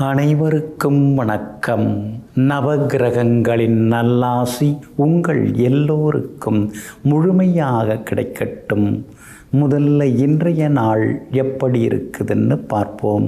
அனைவருக்கும் வணக்கம். நவகிரகங்களின் நல்லாசி உங்கள் எல்லோருக்கும் முழுமையாக கிடைக்கட்டும். முதல்ல இன்றைய நாள் எப்படி இருக்குதுன்னு பார்ப்போம்.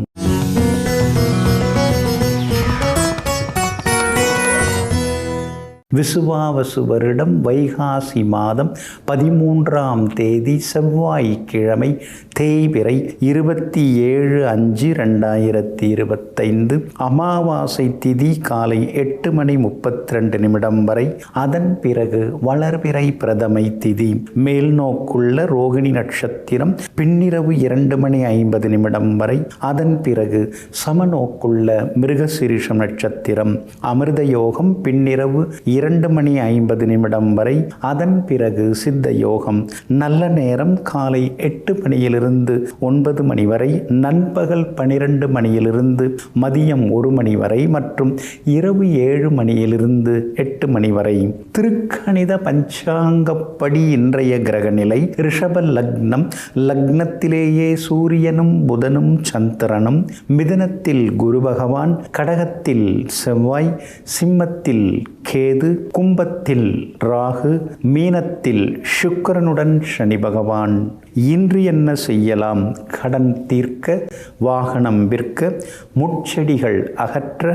விசுவாவசு வருடம் வைகாசி மாதம் 13ஆம் தேதி செவ்வாய்க்கிழமை, தேய்பிறை 27/5/2025. அமாவாசை திதி காலை 8:32 வரை. அதன் பிறகு வளர்பிறை பிரதமை திதி. மேல்நோக்குள்ள ரோகிணி நட்சத்திரம் பின்னிரவு 2:50 வரை. அதன் பிறகு சமநோக்குள்ள மிருகசிரிஷம் நட்சத்திரம். அமிர்த யோகம் பின்னிரவு 2:50 வரை. அதன் பிறகு சித்த யோகம். நல்ல நேரம் காலை 8 மணியிலிருந்து 9 மணி வரை, நண்பகல் 12 மணியிலிருந்து மதியம் 1 மணி வரை மற்றும் இரவு 7 மணியிலிருந்து 8 மணி வரை. திருக்கணித பஞ்சாங்கப்படி இன்றைய கிரக நிலை: ரிஷப லக்னம். லக்னத்திலேயே சூரியனும் புதனும் சந்திரனும். மிதுனத்தில் குரு பகவான், கடகத்தில் செவ்வாய், சிம்மத்தில் கேது, கும்பத்தில் ராகு, மீனத்தில் சுக்கிரனுடன் சனி பகவான். இன்று என்ன செய்யலாம்? கடன் தீர்க்க, வாகனம் விற்க, முட்செடிகள் அகற்ற,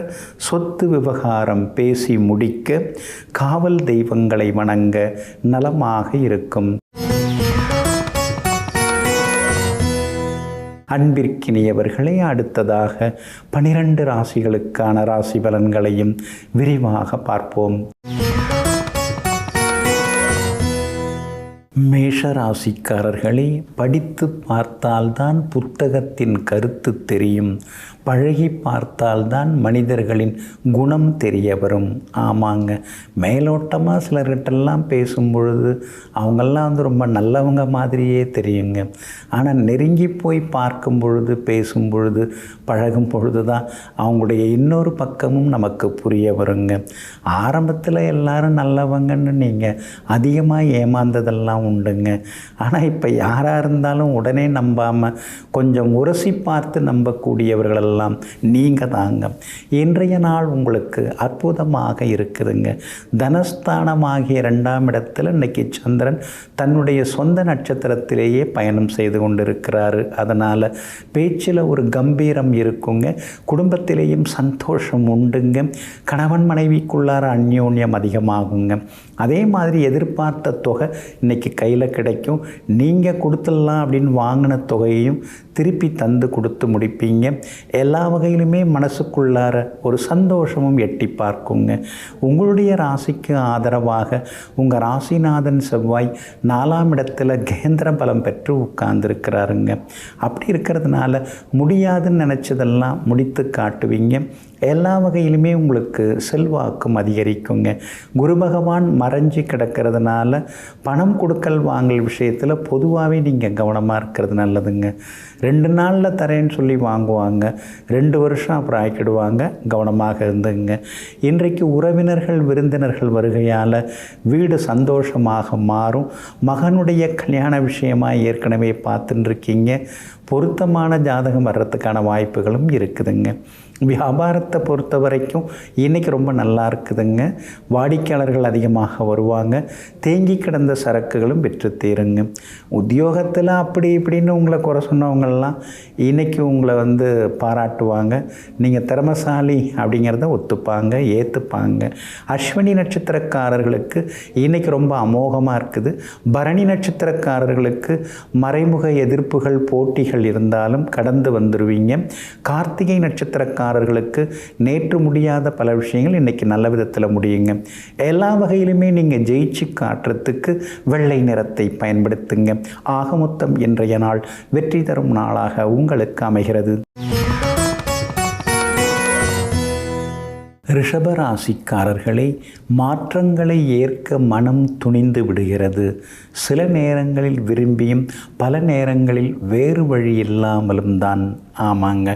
சொத்து விவகாரம் பேசி முடிக்க, காவல் தெய்வங்களை வணங்க நலமாக இருக்கும். அன்பிற்கினியவர்களே, அடுத்ததாக 12 ராசிகளுக்கான ராசி பலன்களையும் விரிவாக பார்ப்போம். மேஷ ராசிக்காரர்களே, படித்து பார்த்தால்தான் புத்தகத்தின் கருத்து தெரியும். பழகி பார்த்தால்தான் மனிதர்களின் குணம் தெரிய வரும். ஆமாங்க, மேலோட்டமாக சிலர்கிட்டெல்லாம் பேசும் பொழுது அவங்கெல்லாம் ரொம்ப நல்லவங்க மாதிரியே தெரியுங்க. ஆனால் நெருங்கி போய் பார்க்கும் பொழுது, பேசும் பொழுது, பழகும் பொழுது தான் அவங்களுடைய இன்னொரு பக்கமும் நமக்கு புரிய வருங்க. ஆரம்பத்தில் எல்லாரும் நல்லவங்கன்னு நீங்கள் அதிகமாக ஏமாந்ததெல்லாம் உண்டுங்க. ஆனால் இப்போ யாராக இருந்தாலும் உடனே நம்பாமல் கொஞ்சம் உரசி பார்த்து நம்பக்கூடியவர்களெல்லாம் நீங்கள் தாங்க. இன்றைய நாள் உங்களுக்கு அற்புதமாக இருக்குதுங்க. தனஸ்தானமாகிய 2ஆம் இடத்துல இன்னைக்கு சந்திரன் தன்னுடைய சொந்த நட்சத்திரத்திலேயே பயணம் செய்து கொண்டிருக்கிறாரு. அதனால் பேச்சில் ஒரு கம்பீரம் இருக்குங்க. குடும்பத்திலேயும் சந்தோஷம் உண்டுங்க. கணவன் மனைவிக்குள்ளார அந்யோன்யம் அதிகமாகுங்க. அதே மாதிரி எதிர்பார்த்த தொகை இன்னைக்கு கையில் கிடைக்கும். நீங்கள் கொடுத்துடலாம் அப்படின்னு வாங்கின தொகையையும் திருப்பி தந்து கொடுத்து முடிப்பீங்க. எல்லா வகையிலுமே மனசுக்குள்ளார ஒரு சந்தோஷமும் எட்டி பார்க்குங்க. உங்களுடைய ராசிக்கு ஆதரவாக உங்கள் ராசிநாதன் செவ்வாய் 4ஆம் இடத்துல கேந்திர பலம் பெற்று உட்கார்ந்துருக்கிறாருங்க. அப்படி இருக்கிறதுனால முடியாதுன்னு நினச்சதெல்லாம் முடித்து காட்டுவீங்க. எல்லா வகையிலுமே உங்களுக்கு செல்வாக்கும் அதிகரிக்குங்க. குரு பகவான் மறைஞ்சி கிடக்கிறதுனால பணம் கொடுக்கல் வாங்கல் விஷயத்தில் பொதுவாகவே நீங்கள் கவனமாக இருக்கிறது நல்லதுங்க. 2 நாளில் தரேன்னு சொல்லி வாங்குவாங்க, 2 வருஷம் அப்புறம் ஆக்கிடுவாங்க. கவனமாக இருந்துங்க. இன்றைக்கு உறவினர்கள் விருந்தினர்கள் வருகையால் வீடு சந்தோஷமாக மாறும். மகனுடைய கல்யாண விஷயமாக ஏற்கனவே பார்த்துட்டு இருக்கீங்க. பொருத்தமான ஜாதகம் வர்றதுக்கான வாய்ப்புகளும் இருக்குதுங்க. வியாபாரத்தை பொறுத்த வரைக்கும் இன்றைக்கி ரொம்ப நல்லா இருக்குதுங்க. வாடிக்கையாளர்கள் அதிகமாக வருவாங்க. தேங்கி கிடந்த சரக்குகளும் விற்று தீருங்க. உத்தியோகத்தில் அப்படி இப்படின்னு உங்களை குறை சொன்னவங்கள்லாம் இன்றைக்கி உங்களை பாராட்டுவாங்க. நீங்கள் திறமசாலி அப்படிங்கிறத ஒத்துப்பாங்க, ஏற்றுப்பாங்க. அஸ்வினி நட்சத்திரக்காரர்களுக்கு இன்றைக்கி ரொம்ப அமோகமாக இருக்குது. பரணி நட்சத்திரக்காரர்களுக்கு மறைமுக எதிர்ப்புகள், போட்டிகள் இருந்தாலும் கடந்து வந்துடுவீங்க. கார்த்திகை நட்சத்திரக்காரர்களுக்கு நேற்று முடியாத பல விஷயங்கள் இன்னைக்கு நல்ல விதத்தில் முடியுங்க. எல்லா வகையிலுமே நீங்கள் ஜெயிச்சு காட்டுறதுக்கு வெள்ளை நிறத்தை பயன்படுத்துங்க. ஆக மொத்தம் இன்றைய நாள் வெற்றி தரும் நாளாக உங்களுக்கு அமைகிறது. ரிஷபராசிக்காரர்களே, மாற்றங்களை ஏற்க மனம் துணிந்து விடுகிறது. சில நேரங்களில் விரும்பியும் பல நேரங்களில் வேறு வழி இல்லாமலும் தான். ஆமாங்க.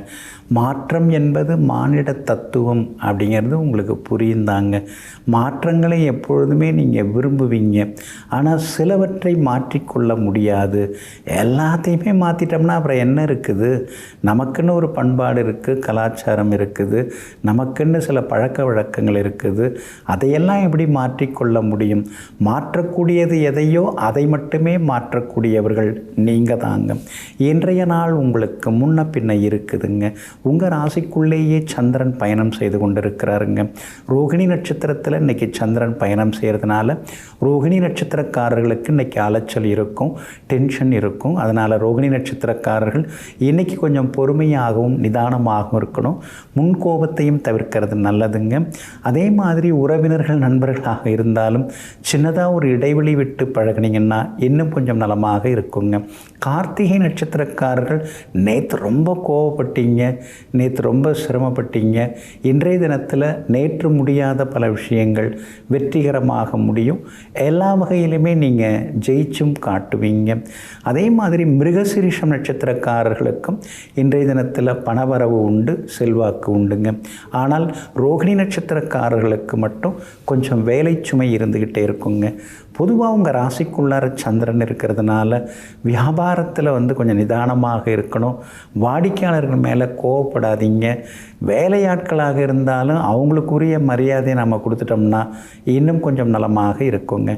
மாற்றம் என்பது மானிட தத்துவம் அப்படிங்கிறது உங்களுக்கு புரியுந்தாங்க. மாற்றங்களை எப்பொழுதுமே நீங்கள் விரும்புவீங்க. ஆனால் சிலவற்றை மாற்றிக்கொள்ள முடியாது. எல்லாத்தையுமே மாற்றிட்டோம்னா அப்புறம் என்ன இருக்குது? நமக்குன்னு ஒரு பண்பாடு இருக்குது, கலாச்சாரம் இருக்குது, நமக்குன்னு சில பழக்க வழக்கங்கள் இருக்குது. அதையெல்லாம் எப்படி மாற்றிக்கொள்ள முடியும்? மாற்றக்கூடியது எதையோ அதை மட்டுமே மாற்றக்கூடியவர்கள் நீங்கள் தாங்க. இன்றைய நாள் உங்களுக்கு முன்ன பின்ன இருக்குதுங்க. உங்கள் ராசிக்குள்ளேயே சந்திரன் பயணம் செய்து கொண்டிருக்கிறாருங்க. ரோகிணி நட்சத்திரத்தில் இன்றைக்கி சந்திரன் பயணம் செய்கிறதுனால ரோகிணி நட்சத்திரக்காரர்களுக்கு இன்றைக்கி அலைச்சல் இருக்கும், டென்ஷன் இருக்கும். அதனால் ரோகிணி நட்சத்திரக்காரர்கள் இன்றைக்கி கொஞ்சம் பொறுமையாகவும் நிதானமாகவும் இருக்கணும். முன்கோபத்தையும் தவிர்க்கிறது நல்லதுங்க. அதே மாதிரி உறவினர்கள் நண்பர்களாக இருந்தாலும் சின்னதாக ஒரு இடைவெளி விட்டு பழகினீங்கன்னா இன்னும் கொஞ்சம் நலமாக இருக்குங்க. கார்த்திகை நட்சத்திரக்காரர்கள் நேற்று ரொம்ப கோவப்பட்டீங்க, நேற்று ரொம்ப சிரமப்பட்டீங்க. இன்றைய தினத்தில் நேற்று முடியாத பல விஷயங்கள் வெற்றிகரமாக முடியும். எல்லா வகையிலுமே நீங்கள் ஜெயிச்சும் காட்டுவீங்க. அதே மாதிரி மிருகசீரிஷம் நட்சத்திரக்காரர்களுக்கும் இன்றைய தினத்தில் பணவரவு உண்டு, செல்வாக்கு உண்டுங்க. ஆனால் ரோகிணி நட்சத்திரக்காரர்களுக்கு மட்டும் கொஞ்சம் வேலை சுமை இருந்துக்கிட்டே இருக்குங்க. பொதுவாக உங்கள் ராசிக்குள்ளார சந்திரன் இருக்கிறதுனால வியாபாரத்தில் கொஞ்சம் நிதானமாக இருக்கணும். வாடிக்கையாளர்கள் மேலே கோவப்படாதீங்க. வேலையாட்களாக இருந்தாலும் அவங்களுக்குரிய மரியாதையை நம்ம கொடுத்துட்டோம்னா இன்னும் கொஞ்சம் நலமாக இருக்குங்க.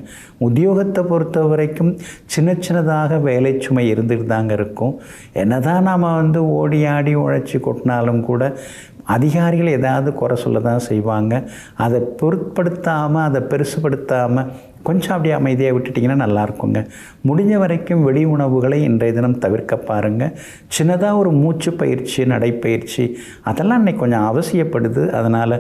உத்தியோகத்தை பொறுத்த வரைக்கும் சின்ன சின்னதாக வேலை சுமை இருந்துட்டு தாங்க இருக்கும். என்ன தான் நாம் ஓடி ஆடி உழைச்சி கொட்டினாலும் கூட அதிகாரிகள் ஏதாவது குறை சொல்ல தான் செய்வாங்க. அதை பொருட்படுத்தாமல், அதை பெருசுப்படுத்தாமல் கொஞ்சம் அப்படியே அமைதியாக விட்டுட்டிங்கன்னா நல்லாயிருக்குங்க. முடிஞ்ச வரைக்கும் வெளி உணவுகளை இன்றைய தினம் தவிர்க்க பாருங்கள். சின்னதாக ஒரு மூச்சு பயிற்சி, நடைப்பயிற்சி அதெல்லாம் இன்றைக்கி கொஞ்சம் அவசியப்படுது. அதனால்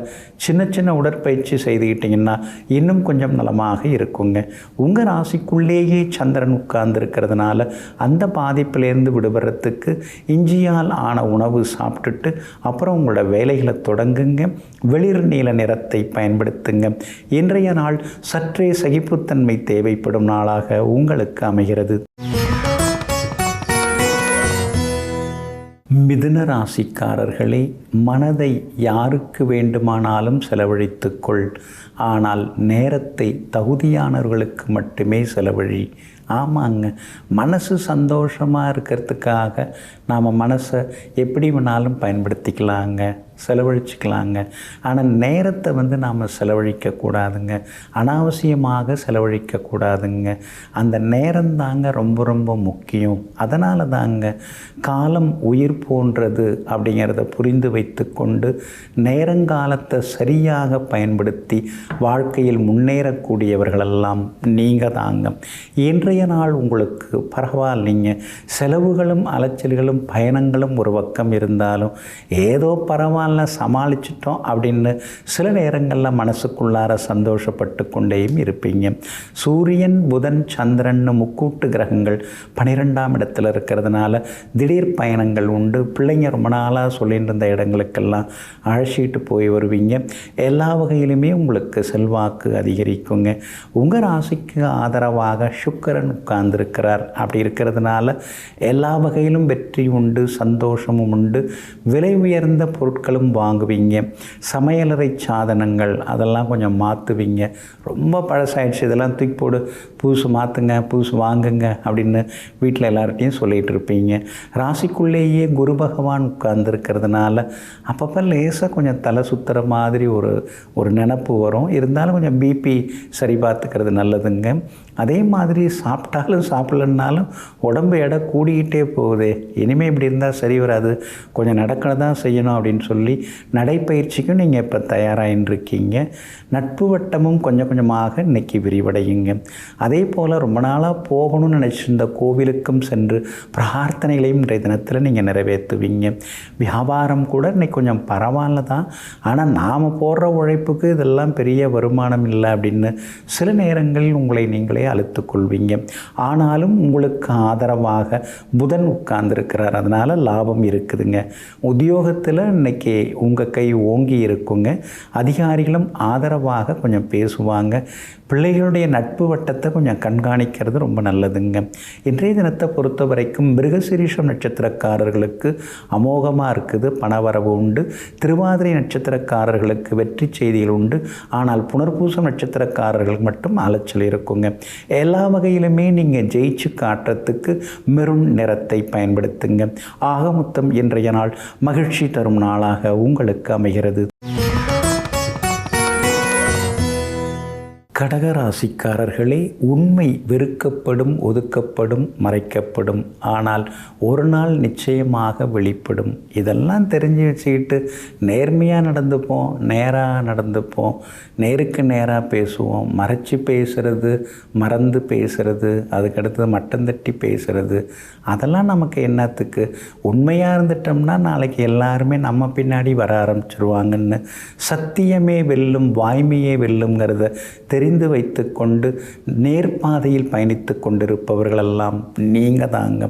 சின்ன சின்ன உடற்பயிற்சி செய்துக்கிட்டிங்கன்னா இன்னும் கொஞ்சம் நலமாக இருக்குங்க. உங்கள் ராசிக்குள்ளேயே சந்திரன் உட்கார்ந்துருக்கிறதுனால அந்த பாதிப்பிலேருந்து விடுபடுறதுக்கு இஞ்சியால் ஆன உணவு சாப்பிட்டுட்டு அப்புறம் உங்களோட வேலைகளை தொடங்குங்க. வெளிர் நீல நிறத்தை பயன்படுத்துங்க. இன்றைய நாள் சற்றே சகிப்புத்தன்மை தேவைப்படும் நாளாக உங்களுக்கு அமைகிறது. மிதுன ராசிக்காரர்களே, மனதை யாருக்கு வேண்டுமானாலும் செலவழித்துக்கொள், ஆனால் நேரத்தை தகுதியானவர்களுக்கு மட்டுமே செலவழி. ஆமாங்க, மனசு சந்தோஷமாக இருக்கிறதுக்காக நாம் மனசை எப்படி வேணாலும் பயன்படுத்திக்கலாங்க, செலவழிச்சிக்கலாங்க. ஆனால் நேரத்தை நாம் செலவழிக்கக்கூடாதுங்க, அனாவசியமாக செலவழிக்கக்கூடாதுங்க. அந்த நேரம் தாங்க ரொம்ப ரொம்ப முக்கியம். அதனால தாங்க காலம் உயிர் போன்றது அப்படிங்கிறத புரிந்து வைத்து கொண்டு நேரங்காலத்தை சரியாக பயன்படுத்தி வாழ்க்கையில் முன்னேறக்கூடியவர்களெல்லாம் நீங்கள் தாங்க. இன்றைய நாள் உங்களுக்கு பரவாயில்லைங்க. செலவுகளும் அலைச்சல்களும் பயணங்களும் ஒரு பக்கம் இருந்தாலும் ஏதோ பரவாயில்ல சமாளிச்சிட்டோம் அப்படின்னு சில நேரங்களில் மனசுக்குள்ளார சந்தோஷப்பட்டு கொண்டேயும் இருப்பீங்க. சூரியன், புதன், சந்திரன் முக்கூட்டு கிரகங்கள் 12ஆம் இடத்துல இருக்கிறதுனால திடீர் பயணங்கள் உண்டு. பிள்ளைங்க ரொம்ப நாளாக சொல்லிட்டு இருந்த இடங்களுக்கெல்லாம் அழைச்சிட்டு போய் வருவீங்க. எல்லா வகையிலுமே உங்களுக்கு செல்வாக்கு அதிகரிக்குங்க. உங்கள் ராசிக்கு ஆதரவாக சுக்கிரன் உட்கார்ந்துருக்கிறார். அப்படி இருக்கிறதுனால எல்லா வகையிலும் வெற்றி உண்டு, சந்தோஷமும் உண்டு. விலை உயர்ந்த பொருட்களும் வாங்குவீங்க. சமையலறை சாதனங்கள் அதெல்லாம் கொஞ்சம் மாற்றுவீங்க. ரொம்ப பழசாயிடுச்சு, இதெல்லாம் தூக்கி போடு, புதுசு மாற்றுங்க, புதுசு வாங்குங்க அப்படின்னு வீட்டில் எல்லார்ட்டையும் சொல்லிகிட்டு இருப்பீங்க. ராசிக்குள்ளேயே குரு பகவான் உட்கார்ந்துருக்கிறதுனால அப்பப்போ லேசாக கொஞ்சம் தலை சுற்றுற மாதிரி ஒரு நினப்பு வரும். இருந்தாலும் கொஞ்சம் பிபி சரி பார்த்துக்கிறது நல்லதுங்க. அதே மாதிரி சாப்பிட்டாலும் சாப்பிட்லன்னாலும் உடம்பு எடை கூடிக்கிட்டே போகுது, இனிமேல் இப்படி இருந்தால் சரி வராது, கொஞ்சம் நடக்க தான் செய்யணும் அப்படின்னு சொல்லி நடைப்பயிற்சிக்கும் நீங்கள் இப்போ தயாராகின்றிருக்கீங்க. நட்பு வட்டமும் கொஞ்சம் கொஞ்சமாக இன்றைக்கி விரிவடையுங்க. அதே போல் ரொம்ப நாளாக போகணும்னு நினச்சிருந்த கோவிலுக்கும் சென்று பிரார்த்தனைகளையும் இன்றைய தினத்தில் நீங்கள் நிறைவேற்றுவீங்க. வியாபாரம் கூட இன்றைக்கி கொஞ்சம் பரவாயில்ல தான், ஆனால் நாம் போடுற உழைப்புக்கு இதெல்லாம் பெரிய வருமானம் இல்லை அப்படின்னு சில நேரங்களில் உங்களை நீங்களே அழுத்துக்கொள்வீங்க. ஆனாலும் உங்களுக்கு ஆதரவாக புதன் உட்கார்ந்துருக்கிறார், அதனால் லாபம் இருக்குதுங்க. உத்தியோகத்தில் இன்றைக்கி உங்கள் கை ஓங்கி இருக்குங்க. அதிகாரிகளும் ஆதரவாக கொஞ்சம் பேசுவாங்க. பிள்ளைகளுடைய நட்பு வட்டத்தை கொஞ்சம் கண்காணிக்கிறது ரொம்ப நல்லதுங்க. இன்றைய தினத்தை பொறுத்த வரைக்கும் மிருகசீரிஷம் நட்சத்திரக்காரர்களுக்கு அமோகமாக இருக்குது, பணவரவு உண்டு. திருவாதிரை நட்சத்திரக்காரர்களுக்கு வெற்றி செய்திகள் உண்டு. ஆனால் புனர்பூசம் நட்சத்திரக்காரர்களுக்கு மட்டும் அலைச்சல் இருக்குங்க. எல்லா வகையிலுமே நீங்கள் ஜெயிச்சு காட்டுறதுக்கு மெரூன் நிறத்தை பயன்படுத்துங்க. ஆக மொத்தம் இன்றைய நாள் மகிழ்ச்சி தரும் நாளாக உங்களுக்கு அமைகிறது. கடகராசிக்காரர்களே, உண்மை வெறுக்கப்படும், ஒதுக்கப்படும், மறைக்கப்படும். ஆனால் ஒரு நாள் நிச்சயமாக வெளிப்படும். இதெல்லாம் தெரிஞ்சு வச்சுக்கிட்டு நேர்மையாக நடந்துப்போம், நேராக நடந்துப்போம், நேருக்கு நேராக பேசுவோம். மறைச்சி பேசுகிறது, மறந்து பேசுகிறது, அதுக்கடுத்தது மட்டம் தட்டி பேசுகிறது, அதெல்லாம் நமக்கு என்னத்துக்கு? உண்மையாக இருந்துட்டோம்னா நாளைக்கு எல்லாருமே நம்ம பின்னாடி வர ஆரம்பிச்சிருவாங்கன்னு. சத்தியமே வெல்லும், வாய்மையே வெல்லுங்கிறத தெரிந்து வைத்து கொண்டு நேர்பாதையில் பயணித்து கொண்டிருப்பவர்களெல்லாம் நீங்கள் தாங்க.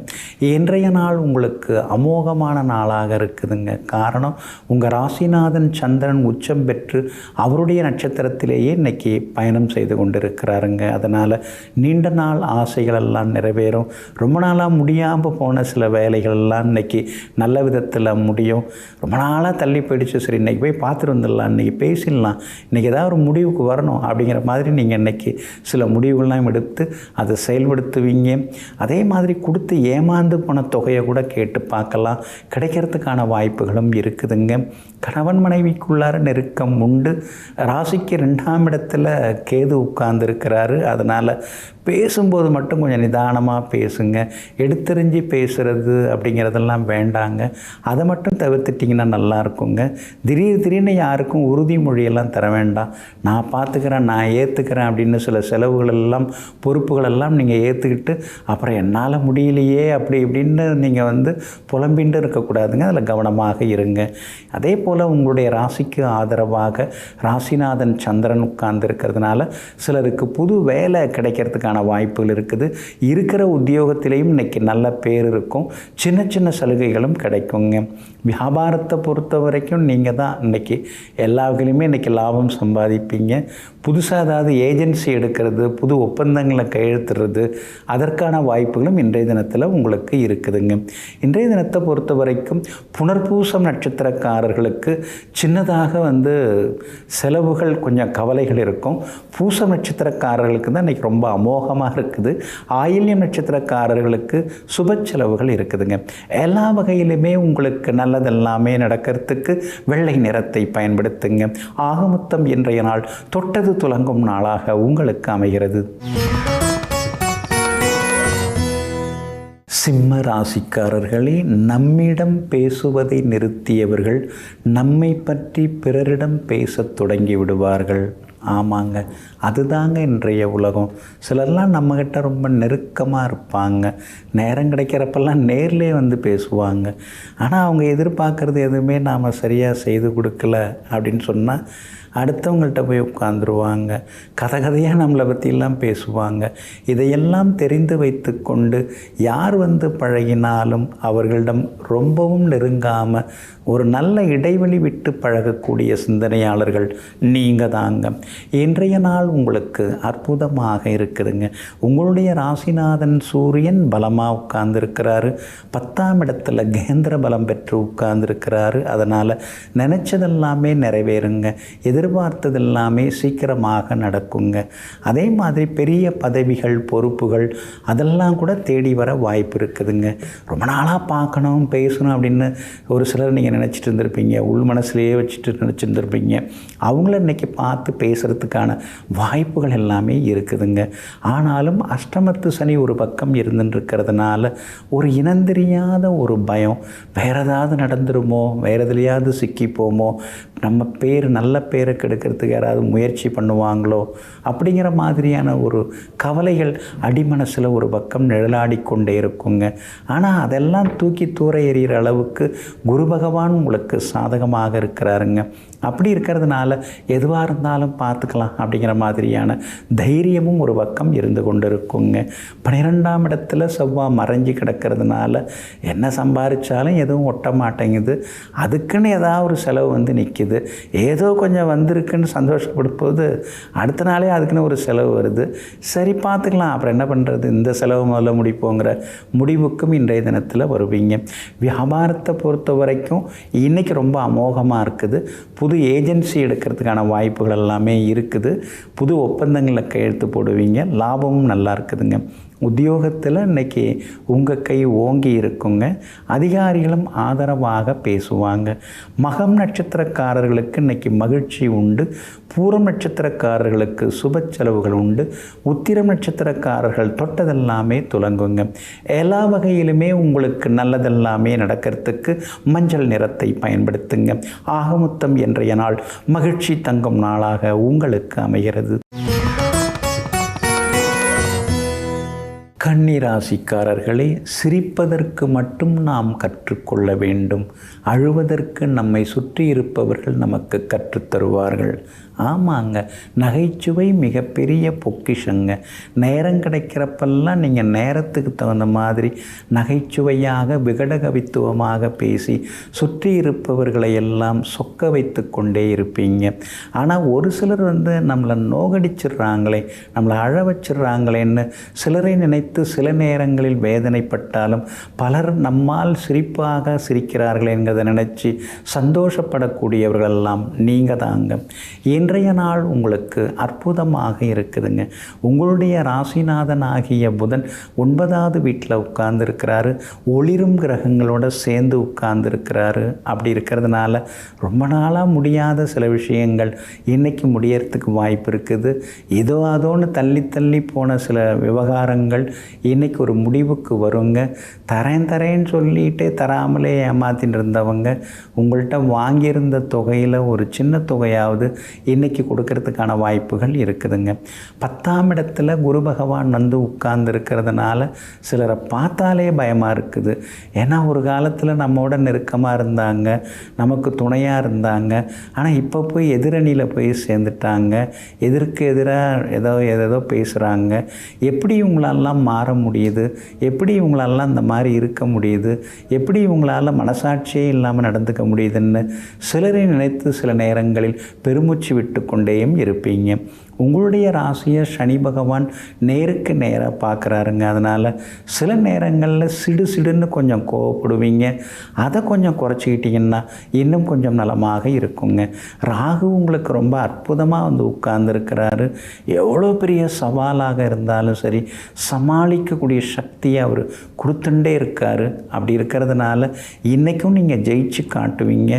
இன்றைய நாள் உங்களுக்கு அமோகமான நாளாக இருக்குதுங்க. காரணம், உங்கள் ராசிநாதன் சந்திரன் உச்சம் பெற்று அவருடைய நட்சத்திரத்திலேயே இன்றைக்கி பயணம் செய்து கொண்டிருக்கிறாருங்க. அதனால் நீண்ட நாள் ஆசைகளெல்லாம் நிறைவேறும். ரொம்ப நாளாக முடியாமல் போன சில வேலைகளெல்லாம் இன்றைக்கி நல்ல விதத்தில் முடியும். ரொம்ப நாளாக தள்ளி போயிடுச்சு, சரி இன்றைக்கி போய் பார்த்துட்டு வந்துடலாம், இன்றைக்கி பேசிடலாம், இன்றைக்கி ஏதாவது ஒரு முடிவுக்கு வரணும் அப்படிங்கிற மாதிரி நீங்கள் இன்றைக்கி சில முடிவுகள்லாம் எடுத்து அதை செயல்படுத்துவீங்க. அதே மாதிரி கொடுத்து ஏமாந்து போன தொகையை கூட கேட்டு பார்க்கலாம், கிடைக்கிறதுக்கான வாய்ப்புகளும் இருக்குதுங்க. கணவன் மனைவிக்குள்ளார நெருக்கம் உண்டு. ராசிக்கு 2ஆம் இடத்துல கேது உட்கார்ந்துருக்கிறாரு. அதனால் பேசும்போது மட்டும் கொஞ்சம் நிதானமாக பேசுங்க. எடுத்தெறிஞ்சு பேசுகிறது அப்படிங்கிறதெல்லாம் வேண்டாங்க. அதை மட்டும் தவிர்த்துட்டிங்கன்னா நல்லா இருக்குங்க. திடீர்னு யாருக்கும் உறுதிமொழியெல்லாம் தர வேண்டாம். நான் பார்த்துக்கிறேன், நான் ஏற்றுக்கிறேன் அப்படின்னு சில செலவுகளெல்லாம் பொறுப்புகளெல்லாம் நீங்கள் ஏற்றுக்கிட்டு அப்புறம் என்னால் முடியலையே அப்படி இப்படின்னு நீங்கள் புலம்பின்னு இருக்கக்கூடாதுங்க. அதில் கவனமாக இருங்க. அதே போல் உங்களுடைய ராசிக்கு ஆதரவாக ராசிநாதன் சந்திரன் உட்கார்ந்துருக்கிறதுனால சிலருக்கு புது வேலை கிடைக்கிறதுக்கான வாய்ப்புகள் இருக்குது. இருக்கிற உத்தியோகத்திலையும் இன்றைக்கி நல்ல பேர் இருக்கும். சின்ன சின்ன சலுகைகளும் கிடைக்குங்க. வியாபாரத்தை பொறுத்த வரைக்கும் நீங்கள் தான் இன்றைக்கி எல்லா வகையிலுமே இன்றைக்கி லாபம் சம்பாதிப்பீங்க. புதுசாக ஏதாவது ஏஜென்சி எடுக்கிறது, புது ஒப்பந்தங்களை கையெழுத்துறது, அதற்கான வாய்ப்புகளும் இன்றைய தினத்தில் உங்களுக்கு இருக்குதுங்க. இன்றைய தினத்தை பொறுத்த வரைக்கும் புனர்பூசம் நட்சத்திரக்காரர்களுக்கு சின்னதாக செலவுகள், கொஞ்சம் கவலைகள் இருக்கும். பூசம் நட்சத்திரக்காரர்களுக்கு தான் இன்றைக்கி ரொம்ப அமோகமாக இருக்குது. ஆயில்யம் நட்சத்திரக்காரர்களுக்கு சுப செலவுகள் இருக்குதுங்க. எல்லா வகையிலுமே உங்களுக்கு நல்லதெல்லாமே நடக்கிறதுக்கு வெள்ளை நிறத்தை பயன்படுத்துங்க. ஆக மொத்தம் இன்றைய நாள் தொட்டது துலங்கும் நாளாக உங்களுக்கு அமைகிறது. சிம்ம ராசிக்காரர்களே, நம்மிடம் பேசுவதை நிறுத்தியவர்கள் நம்மை பற்றி பிறரிடம் பேசத் தொடங்கி விடுவார்கள். ஆமாங்க, அதுதாங்க இன்றைய உலகம். சிலர்லாம் நம்மக்கிட்ட ரொம்ப நெருக்கமாக இருப்பாங்க. நேரம் கிடைக்கிறப்பெல்லாம் நேர்லேயே பேசுவாங்க. ஆனால் அவங்க எதிர்பார்க்குறது எதுவுமே நாம் சரியாக செய்து கொடுக்கல அப்படின்னு சொன்னால் அடுத்தவங்கள்ட்ட போய் உட்காந்துருவாங்க. கதையாக நம்மளை பற்றியெல்லாம் பேசுவாங்க. இதையெல்லாம் தெரிந்து வைத்து கொண்டு யார் பழகினாலும் அவர்களிடம் ரொம்பவும் நெருங்காமல் ஒரு நல்ல இடைவெளி விட்டு பழகக்கூடிய சிந்தனையாளர்கள் நீங்கள் தாங்க. இன்றைய நாள் உங்களுக்கு அற்புதமாக இருக்குதுங்க. உங்களுடைய ராசிநாதன் சூரியன் பலமாக உட்கார்ந்துருக்கிறாரு. 10ஆம் இடத்துல கேந்திர பலம் பெற்று உட்கார்ந்துருக்கிறாரு. அதனால் நினச்சதெல்லாமே நிறைவேறுங்க. எதிர்பார்த்தது எல்லாமே சீக்கிரமாக நடக்குங்க. அதே மாதிரி பெரிய பதவிகள், பொறுப்புகள் அதெல்லாம் கூட தேடி வர வாய்ப்பு இருக்குதுங்க. ரொம்ப நாளாக பார்க்கணும், பேசணும் அப்படின்னு ஒரு சிலர் நீங்கள் நினச்சிட்டு இருந்திருப்பீங்க. உள் மனசுலேயே வச்சுட்டு நினச்சிருந்துருப்பீங்க. அவங்கள இன்றைக்கி பார்த்து பேசுகிறதுக்கான வாய்ப்புகள் எல்லாமே இருக்குதுங்க. ஆனாலும் அஷ்டமத்து சனி ஒரு பக்கம் இருந்துருக்கிறதுனால ஒரு இனந்தெரியாத ஒரு பயம், வேறு ஏதாவது நடந்துருமோ, வேறு எதுலையாவது சிக்கிப்போமோ, நம்ம பேர் நல்ல பேரை கெடுக்கிறதுக்கு யாராவது முயற்சி பண்ணுவாங்களோ அப்படிங்கிற மாதிரியான ஒரு கவலைகள் அடிமனசில் ஒரு பக்கம் நிழலாடி கொண்டே இருக்குங்க. ஆனால் அதெல்லாம் தூக்கி தூர எறிகிற அளவுக்கு குரு பகவான் உங்களுக்கு சாதகமாக இருக்கிறாருங்க. அப்படி இருக்கிறதுனால எதுவாக இருந்தாலும் பார்த்துக்கலாம் அப்படிங்கிற மாதிரியான தைரியமும் ஒரு பக்கம் இருந்து கொண்டு இருக்குங்க. 12ஆம் இடத்துல செவ்வாய் மறைஞ்சி கிடக்கிறதுனால என்ன சம்பாதிச்சாலும் எதுவும் ஒட்ட மாட்டேங்குது. அதுக்குன்னு ஏதாவது ஒரு செலவு நிற்கிது. ஏதோ கொஞ்சம் வந்திருக்குன்னு சந்தோஷப்படும்போது அடுத்த நாளே அதுக்குன்னு ஒரு செலவு வருது. சரி பார்த்துக்கலாம், அப்புறம் என்ன பண்ணுறது, இந்த செலவு முதல்ல முடிப்போங்கிற முடிவுக்கும் இன்றைய தினத்தில் வருவீங்க. வியாபாரத்தை பொறுத்த வரைக்கும் இன்றைக்கி ரொம்ப அமோகமாக இருக்குது. புது ஏஜென்சி எடுக்கிறதுக்கான வாய்ப்புகள் எல்லாமே இருக்குது. புது ஒப்பந்தங்களில் கையெழுத்து போடுவீங்க. லாபமும் நல்லா இருக்குதுங்க. உத்தியோகத்தில் இன்றைக்கி உங்கள் கை ஓங்கி இருக்குங்க. அதிகாரிகளும் ஆதரவாக பேசுவாங்க. மகம் நட்சத்திரக்காரர்களுக்கு இன்றைக்கி மகிழ்ச்சி உண்டு. பூரம் நட்சத்திரக்காரர்களுக்கு சுப செலவுகள் உண்டு. உத்திரம் நட்சத்திரக்காரர்கள் தொட்டதெல்லாமே துலங்குங்க. எல்லா வகையிலுமே உங்களுக்கு நல்லதெல்லாமே நடக்கிறதுக்கு மஞ்சள் நிறத்தை பயன்படுத்துங்க. ஆகமொத்தம் இன்றைய நாள் மகிழ்ச்சி தங்கும் நாளாக உங்களுக்கு அமைகிறது. கன்னி ராசிக்காரர்களே, சிரிப்பதற்கு மட்டும் நாம் கற்றுக்கொள்ள வேண்டும். அழுவதற்கு நம்மை சுற்றி இருப்பவர்கள் நமக்கு கற்றுத்தருவார்கள். ஆமாங்க, நகைச்சுவை மிகப்பெரிய பொக்கிஷங்க. நேரம் கிடைக்கிறப்பெல்லாம் நீங்கள் நேரத்துக்கு தகுந்த மாதிரி நகைச்சுவையாக விகடகவித்துவமாக பேசி சுற்றி இருப்பவர்களை எல்லாம் சொக்க வைத்து கொண்டே இருப்பீங்க. ஆனால் ஒரு சிலர் நம்மளை நோகடிச்சிடுறாங்களே, நம்மளை அழ வச்சிடுறாங்களேன்னு சிலரை நினைத்து சில நேரங்களில் வேதனைப்பட்டாலும் பலர் நம்மால் சிரிப்பாக சிரிக்கிறார்கள் என்கிறத நினச்சி சந்தோஷப்படக்கூடியவர்களெல்லாம் நீங்கள் தாங்க. இன்றைய நாள் உங்களுக்கு அற்புதமாக இருக்குதுங்க. உங்களுடைய ராசிநாதன் ஆகிய புதன் 9வது வீட்டில் உட்கார்ந்துருக்கிறாரு. ஒளிரும் கிரகங்களோட சேர்ந்து உட்கார்ந்துருக்கிறாரு. அப்படி இருக்கிறதுனால ரொம்ப நாளாக முடியாத சில விஷயங்கள் இன்றைக்கி முடியறதுக்கு வாய்ப்பு இருக்குது. இதோ அதோன்னு தள்ளி தள்ளி போன சில விவகாரங்கள் இன்றைக்கி ஒரு முடிவுக்கு வருங்க. தரேன்னு சொல்லிகிட்டே தராமலே ஏமாத்தின்னு இருந்தவங்க உங்கள்கிட்ட வாங்கியிருந்த தொகையில் ஒரு சின்ன தொகையாவது இன்றைக்கி கொடுக்கறதுக்கான வாய்ப்புகள் இருக்குதுங்க. 10ஆம் இடத்துல குரு பகவான் உட்கார்ந்து இருக்கிறதுனால சிலரை பார்த்தாலே பயமாக இருக்குது. ஏன்னா ஒரு காலத்தில் நம்மோட நெருக்கமாக இருந்தாங்க, நமக்கு துணையாக இருந்தாங்க. ஆனால் இப்போ போய் எதிரணியில் போய் சேர்ந்துட்டாங்க. எதிர்க்கு எதிராக ஏதோ பேசுகிறாங்க. எப்படி இவங்களெல்லாம் மாற முடியுது, எப்படி இவங்களெல்லாம் இந்த மாதிரி இருக்க முடியுது, எப்படி இவங்களால் மனசாட்சியே இல்லாமல் நடந்துக்க முடியுதுன்னு சிலரை நினைத்து சில நேரங்களில் பெருமூச்சு விட்டு கொண்டேயும் இருப்பீங்க. உங்களுடைய ராசியை சனி பகவான் நேருக்கு நேராக பார்க்குறாருங்க. அதனால் சில நேரங்களில் சிடுன்னு கொஞ்சம் கோவப்படுவீங்க. அதை கொஞ்சம் குறைச்சிக்கிட்டிங்கன்னா இன்னும் கொஞ்சம் நலமாக இருக்குங்க. ராகு உங்களுக்கு ரொம்ப அற்புதமாக உட்கார்ந்துருக்கிறாரு. எவ்வளோ பெரிய சவாலாக இருந்தாலும் சரி சமாளிக்கக்கூடிய சக்தியை அவர் கொடுத்துட்டே இருக்கார். அப்படி இருக்கிறதுனால இன்றைக்கும் நீங்கள் ஜெயிச்சு காட்டுவீங்க.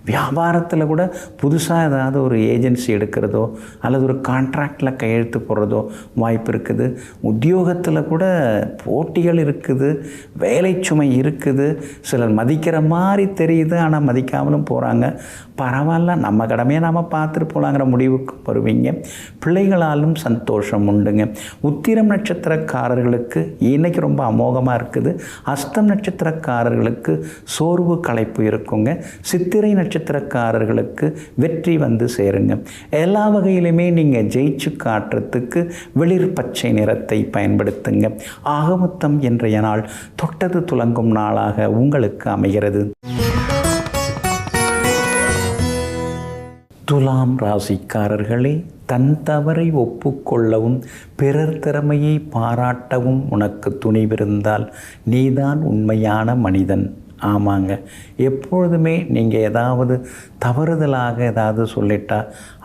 வியாபாரத்தில் கூட புதுசாக ஏதாவது ஒரு ஏஜென்சி எடுக்கிறதோ அல்லது ஒரு கான்ட்ராக்டில் கையெழுத்து போடுறதோ வாய்ப்பு இருக்குது. உத்தியோகத்தில் கூட போட்டிகள் இருக்குது, வேலை சுமை இருக்குது. சிலர் மதிக்கிற மாதிரி தெரியுது, ஆனால் மதிக்காமலும் போகிறாங்க. பரவாயில்ல, நம்ம கடமையை நாம் பார்த்துட்டு போகலாங்கிற முடிவுக்கு வருவீங்க. பிள்ளைகளாலும் சந்தோஷம் உண்டுங்க. உத்திரம் நட்சத்திரக்காரர்களுக்கு இன்றைக்கி ரொம்ப அமோகமாக இருக்குது. அஸ்தம் நட்சத்திரக்காரர்களுக்கு சோர்வு களைப்பு இருக்குங்க. சித்திரை நட்சத்திரக்காரர்களுக்கு வெற்றி சேருங்க. எல்லா வகையிலுமே நீங்கள் ஜெயிச்சு காட்டுறதுக்கு வெளிர் பச்சை நிறத்தை பயன்படுத்துங்க. ஆகமொத்தம் இன்றைய நாள் தொட்டது துலங்கும் நாளாக உங்களுக்கு அமைகிறது. துலாம் ராசிக்காரர்களே, தன் தவறை ஒப்புக்கொள்ளவும் பிறர் திறமையை பாராட்டவும் உனக்கு துணிவிருந்தால் நீதான் உண்மையான மனிதன். ஆமாங்க, எப்பொழுதுமே நீங்கள் ஏதாவது தவறுதலாக ஏதாவது சொல்லிட்டா,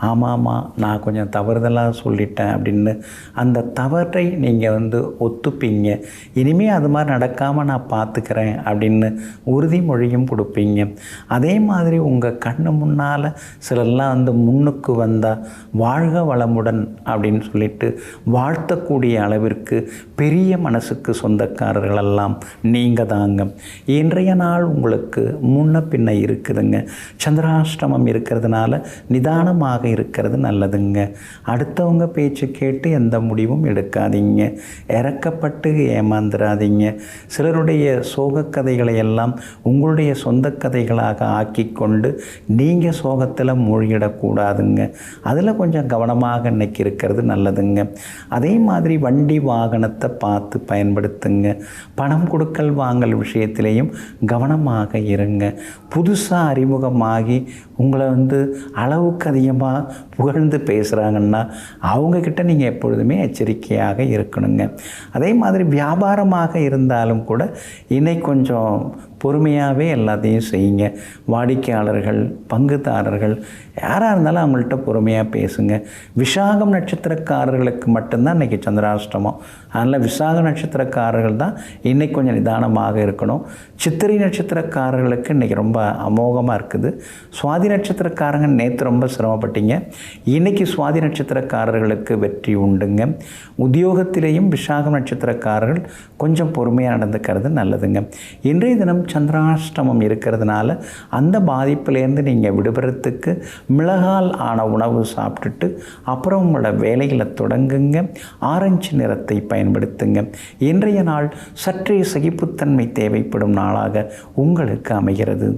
ஆமாம்மா நான் கொஞ்சம் தவறுதலாக சொல்லிட்டேன் அப்படின்னு அந்த தவறை நீங்கள் ஒத்துப்பீங்க. இனிமேல் அது மாதிரி நடக்காமல் நான் பார்த்துக்கிறேன் அப்படின்னு உறுதிமொழியும் கொடுப்பீங்க. அதே மாதிரி உங்கள் கண்ணு முன்னால் சிலர்லாம் முன்னுக்கு வந்தால் வாழ்க வளமுடன் அப்படின்னு சொல்லிட்டு வாழ்த்தக்கூடிய அளவிற்கு பெரிய மனசுக்கு சொந்தக்காரர்களெல்லாம் நீங்கள் தாங்க. இன்றைய நாள் உங்களுக்கு முன்ன பின்ன இருக்குதுங்க. சந்திராஷ்டமம் இருக்கிறதுனால நிதானமாக இருக்கிறது நல்லதுங்க. அடுத்தவங்க பேச்சு கேட்டு எந்த முடிவும் எடுக்காதீங்க. இறக்கப்பட்டு ஏமாந்துடாதீங்க. சிலருடைய சோக கதைகளை எல்லாம் உங்களுடைய சொந்த கதைகளாக ஆக்கி கொண்டு நீங்கள் சோகத்தில் மூழ்கிடக்கூடாதுங்க. அதில் கொஞ்சம் கவனமாக இன்னைக்கு இருக்கிறது நல்லதுங்க. அதே மாதிரி வண்டி வாகனத்தை பார்த்து பயன்படுத்துங்க. பணம் கொடுக்கல் வாங்கல் விஷயத்திலையும் கவனமாக இருங்க. புதுசாக அறிமுகமாகி உங்களை அளவுக்கு அதிகமாக புகழ்ந்து பேசுகிறாங்கன்னா அவங்கக்கிட்ட நீங்கள் எப்பொழுதுமே எச்சரிக்கையாக இருக்கணுங்க. அதே மாதிரி வியாபாரமாக இருந்தாலும் கூட இன்னைக்கு கொஞ்சம் பொறுமையாகவே எல்லாத்தையும் செய்யுங்க. வாடிக்கையாளர்கள், பங்குதாரர்கள் யாராக இருந்தாலும் அவங்கள்ட்ட பொறுமையாக பேசுங்க. விசாகம் நட்சத்திரக்காரர்களுக்கு மட்டும்தான் இன்றைக்கி சந்திராஷ்டமம். அதனால் விசாக நட்சத்திரக்காரர்கள் தான் இன்றைக்கி கொஞ்சம் நிதானமாக இருக்கணும். சித்திரை நட்சத்திரக்காரர்களுக்கு இன்றைக்கி ரொம்ப அமோகமாக இருக்குது. சுவாதி நட்சத்திரக்காரங்க நேற்று ரொம்ப சிரமப்பட்டீங்க. இன்றைக்கி சுவாதி நட்சத்திரக்காரர்களுக்கு வெற்றி உண்டுங்க. உத்தியோகத்திலேயும் விசாகம் நட்சத்திரக்காரர்கள் கொஞ்சம் பொறுமையாக நடந்துக்கிறது நல்லதுங்க. இன்றைய தினம் சந்திராஷ்டமம் இருக்கிறதுனால அந்த பாதிப்புலேருந்து நீங்கள் விடுபடுறதுக்கு மிளகால் ஆன உணவு சாப்பிட்டுட்டு அப்புறம் உங்களோட வேலைகளை தொடங்குங்க. ஆரஞ்சு நிறத்தை பயன்படுத்துங்க. இன்றைய நாள் சற்றே சகிப்புத்தன்மை தேவைப்படும் நாளாக உங்களுக்கு அமைகிறது.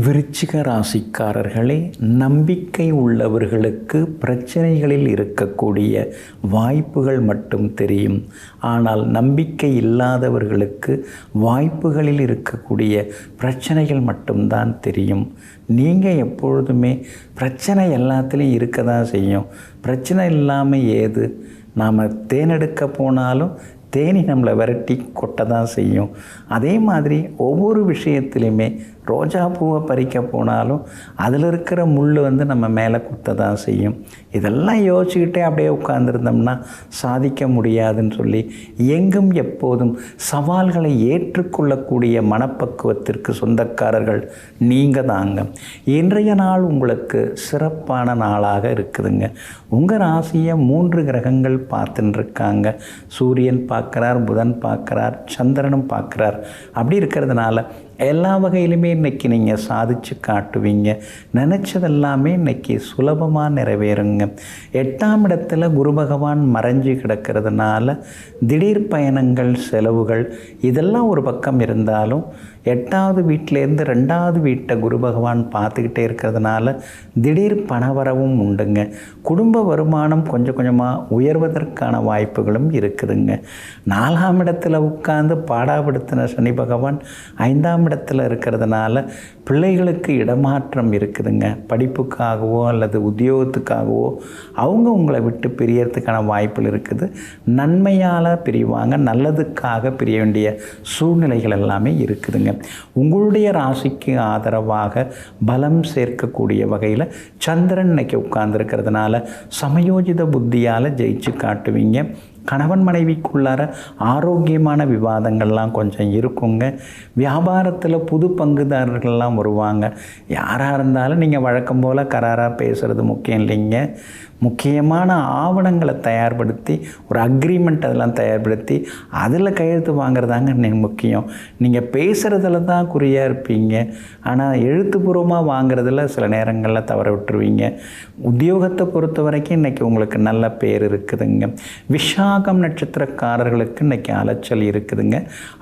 விருச்சிக ராசிக்காரர்களே, நம்பிக்கை உள்ளவர்களுக்கு பிரச்சனைகளில் இருக்கக்கூடிய வாய்ப்புகள் மட்டும் தெரியும். ஆனால் நம்பிக்கை இல்லாதவர்களுக்கு வாய்ப்புகளில் இருக்கக்கூடிய பிரச்சனைகள் மட்டும்தான் தெரியும். நீங்கள் எப்பொழுதுமே பிரச்சனை எல்லாத்துலேயும் இருக்க தான் செய்யும். பிரச்சனை இல்லாமல் ஏது? நாம் தேனெடுக்க போனாலும் தேனி நம்மளை விரட்டி கொட்ட தான் செய்யும். அதே மாதிரி ஒவ்வொரு விஷயத்துலையுமே ரோஜா பூவை பறிக்க போனாலும் அதில் இருக்கிற முள் நம்ம மேலே குத்த தான் செய்யும். இதெல்லாம் யோசிச்சுக்கிட்டே அப்படியே உட்கார்ந்துருந்தோம்னா சாதிக்க முடியாதுன்னு சொல்லி எங்கும் எப்போதும் சவால்களை ஏற்றுக்கொள்ளக்கூடிய மனப்பக்குவத்திற்கு சொந்தக்காரர்கள் நீங்கள் தாங்க. இன்றைய நாள் உங்களுக்கு சிறப்பான நாளாக இருக்குதுங்க. உங்கள் ராசியை 3 கிரகங்கள் பார்த்துன்னு இருக்காங்க. சூரியன் பார்க்குறார், புதன் பார்க்குறார், சந்திரனும் பார்க்குறார். அப்படி இருக்கிறதுனால எல்லா வகையிலுமே இன்றைக்கி நீங்கள் சாதித்து காட்டுவீங்க. நினச்சதெல்லாமே இன்றைக்கி சுலபமாக நிறைவேறுங்க. 8ஆம் இடத்துல குரு பகவான் மறைஞ்சு கிடக்கிறதுனால திடீர் பயணங்கள், செலவுகள் இதெல்லாம் ஒரு பக்கம் இருந்தாலும் 8வது வீட்டிலேருந்து 2வது வீட்டை குரு பகவான் பார்த்துக்கிட்டே இருக்கிறதுனால திடீர் பணவரவும் உண்டுங்க. குடும்ப வருமானம் கொஞ்சம் கொஞ்சமாக உயர்வதற்கான வாய்ப்புகளும் இருக்குதுங்க. 4ஆம் இடத்துல உட்கார்ந்து பாடாப்படுத்தின சனி பகவான் 5ஆம் இடத்துல இருக்கிறதுனால பிள்ளைகளுக்கு இடமாற்றம் இருக்குதுங்க. படிப்புக்காகவோ அல்லது உத்தியோகத்துக்காகவோ அவங்க உங்களை விட்டு பிரியறதுக்கான வாய்ப்புகள் இருக்குது. நன்மையால் பிரிவாங்க, நல்லதுக்காக பிரிய வேண்டிய சூழ்நிலைகள் எல்லாமே இருக்குதுங்க. உங்களுடைய ராசிக்கு ஆதரவாக பலம் சேர்க்கக்கூடிய வகையில் சந்திரன் இன்னைக்கு உட்கார்ந்துருக்கிறதுனால சமயோஜித புத்தியால் ஜெயிச்சு காட்டுவீங்க. கணவன் மனைவிக்குள்ளார ஆரோக்கியமான விவாதங்கள்லாம் கொஞ்சம் இருக்குங்க. வியாபாரத்தில் புது பங்குதாரர்கள்லாம் வருவாங்க. யாராக இருந்தாலும் நீங்கள் வழக்கம் போல் கராராக பேசுகிறது முக்கியம் இல்லைங்க. முக்கியமான ஆவணங்களை தயார்படுத்தி ஒரு அக்ரிமெண்ட் அதெல்லாம் தயார்படுத்தி அதில் கையெழுத்து வாங்குறதாங்க முக்கியம். நீங்கள் பேசுகிறதுல தான் குறியாக இருப்பீங்க. ஆனால் எழுத்துப்பூர்வமாக வாங்குறதுல சில நேரங்களில் தவற விட்டுருவீங்க. உத்தியோகத்தை பொறுத்த வரைக்கும் இன்றைக்கி உங்களுக்கு நல்ல பேர் இருக்குதுங்க. விசாகம் நட்சத்திரக்காரர்களுக்கு இன்றைக்கி அலைச்சல் இருக்குதுங்க.